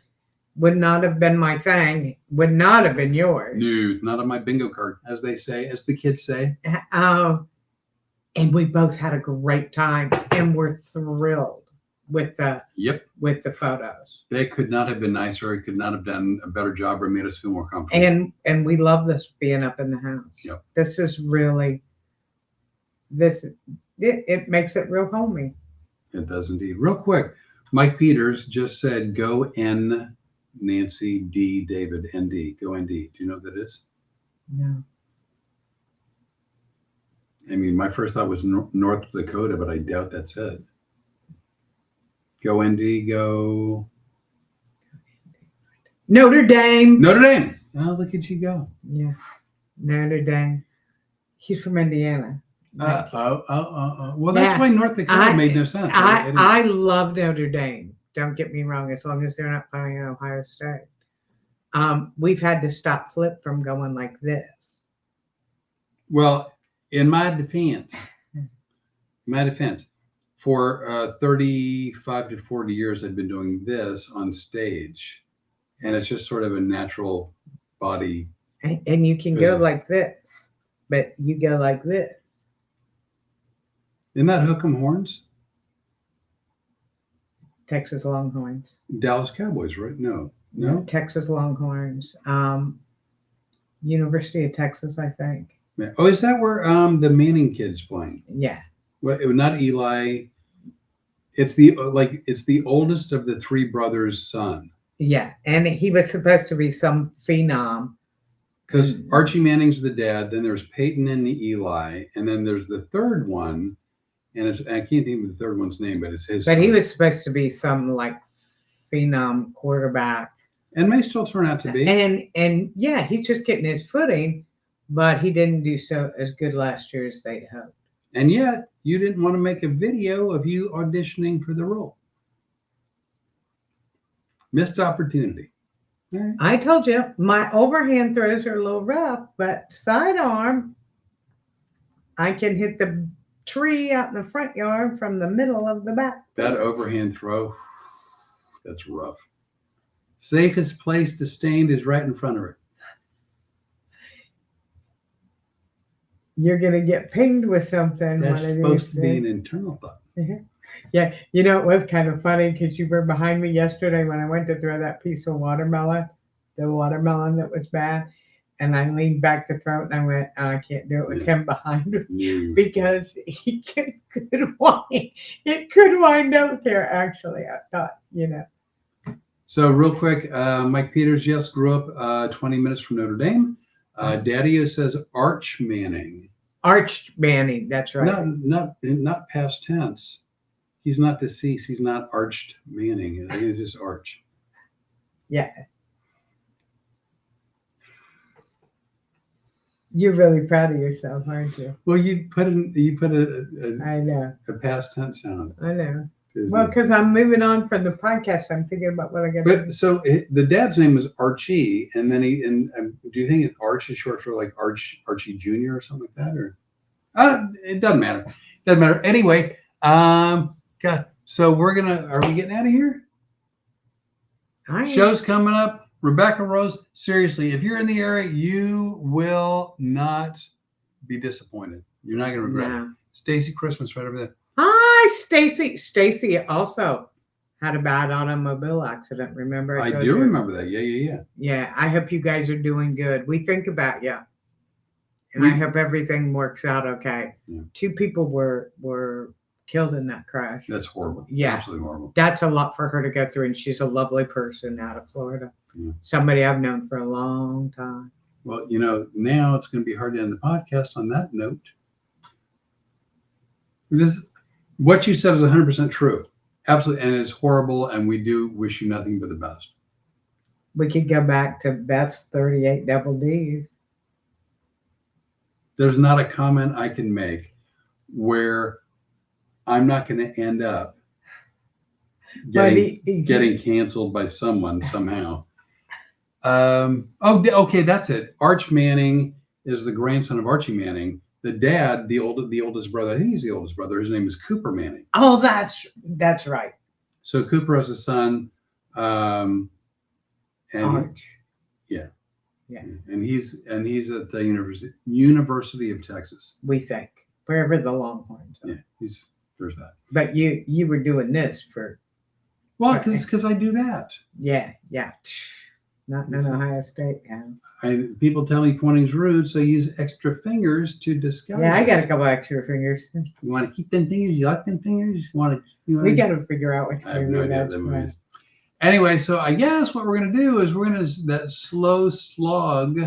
would not have been my thing, would not have been yours. No, not on my bingo card, as they say, as the kids say. And we both had a great time, and we're thrilled with the photos. They could not have been nicer. It could not have done a better job or made us feel more comfortable. And we love this being up in the house. Yep. This is really it makes it real homey. It does indeed. Real quick, Mike Peters just said, "Go N Nancy D David ND. Go ND." Do you know what that is? No. I mean, my first thought was North Dakota, but I doubt that's it. Go ND, go Notre Dame. Notre Dame. Oh, look at you go. Yeah, Notre Dame. He's from Indiana. Well, that's why North Dakota made no sense. I love Notre Dame. Don't get me wrong, as long as they're not playing at Ohio State. We've had to stop Flip from going like this. Well, in my defense, for 35 to 40 years, I've been doing this on stage, and it's just sort of a natural body. And you can go like this, but you go like this. Isn't that Hook 'em Horns? Texas Longhorns. Dallas Cowboys, right? No. Texas Longhorns. University of Texas, I think. Yeah. Oh, is that where the Manning kids playing? Yeah. Well, it was not Eli. It's the oldest of the three brothers' son. Yeah, and he was supposed to be some phenom. Because Archie Manning's the dad, then there's Peyton and the Eli, and then there's the third one, and I can't think of the third one's name, but it's his. But son. He was supposed to be some like phenom quarterback, and may still turn out to be. And yeah, he's just getting his footing, but he didn't do so as good last year as they'd hoped. And yet, you didn't want to make a video of you auditioning for the role. Missed opportunity. Right. I told you, my overhand throws are a little rough, but sidearm, I can hit the tree out in the front yard from the middle of the back. That overhand throw, that's rough. Safest place to stand is right in front of her. You're going to get pinged with something. That's supposed to be an internal thought. Mm-hmm. Yeah, you know, it was kind of funny because you were behind me yesterday when I went to throw that piece of watermelon, the watermelon that was bad. And I leaned back to throw it, and I went, oh, I can't do it with him behind me because he could wind. It could wind up there. Actually, I thought, So real quick, Mike Peters, yes, grew up 20 minutes from Notre Dame. Daddy says Arch Manning. Arch Manning, that's right. Not past tense. He's not deceased. He's not Arched Manning. I think it's just Arch. Yeah. You're really proud of yourself, aren't you? Well, you put I know. a past tense sound. I know. Well, because I'm moving on from the podcast, I'm thinking about what I got. But so the dad's name is Archie, and then do you think Arch is short for like Archie Jr. or something like that, or it doesn't matter. Doesn't matter. Anyway, God. So are we getting out of here? Show's coming up. Rebecca Rose, seriously, if you're in the area, you will not be disappointed. You're not going to regret it. Stacy Christmas right over there. Hi, Stacy. Stacy also had a bad automobile accident. Remember? I do remember that. Yeah. Yeah. I hope you guys are doing good. We think about you, and I hope everything works out okay. Yeah. 2 people were killed in that crash. That's horrible. Yeah, absolutely horrible. That's a lot for her to go through, and she's a lovely person out of Florida. Yeah. Somebody I've known for a long time. Well, now it's going to be hard to end the podcast on that note. What you said is 100% true. Absolutely. And it's horrible. And we do wish you nothing but the best. We could go back to Beth's 38 double Ds. There's not a comment I can make where I'm not going to end up getting canceled by someone somehow. Okay, that's it. Arch Manning is the grandson of Archie Manning. The dad, the oldest brother, I think he's the oldest brother. His name is Cooper Manning. Oh, that's right. So Cooper has a son, and Arch. Yeah. And he's at the University of Texas. We think wherever the Longhorns are. Yeah, there's that. But you were doing this for. Well, because I do that. Yeah. Not in Ohio State. Yeah. People tell me pointing's rude, so I use extra fingers to disguise. Yeah, I got a couple extra fingers. You want to keep them fingers? You like them fingers? We got to figure out what I have no idea. Anyway, so I guess what we're going to do is we're going to that slow slog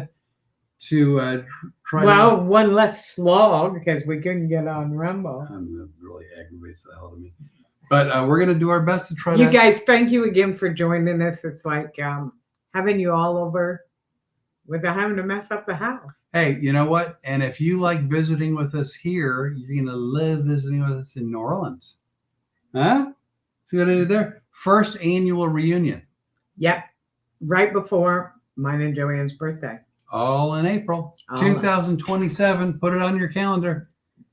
to try. Well, one less slog because we couldn't get on Rumble. That really aggravates the hell out of me. But we're going to do our best to try. You guys, thank you again for joining us. It's like having you all over without having to mess up the house. Hey, you know what? And if you like visiting with us here, you're going to live visiting with us in New Orleans. Huh? See what I did there? First annual reunion. Yep. Right before mine and Joanne's birthday. All in April. 2027. Put it on your calendar.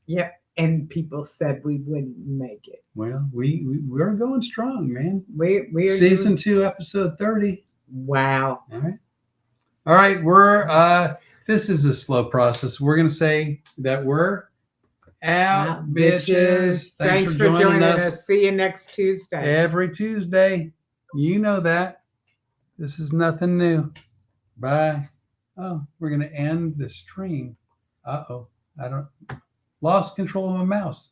Yep. And people said we wouldn't make it. Well, we're going strong, man. We are Season 2, episode 30. Wow. All right. We're this is a slow process. We're gonna say that we're out, bitches. Thanks for joining us. See you next Tuesday. Every Tuesday. You know that. This is nothing new. Bye. Oh, we're gonna end the stream. I lost control of my mouse.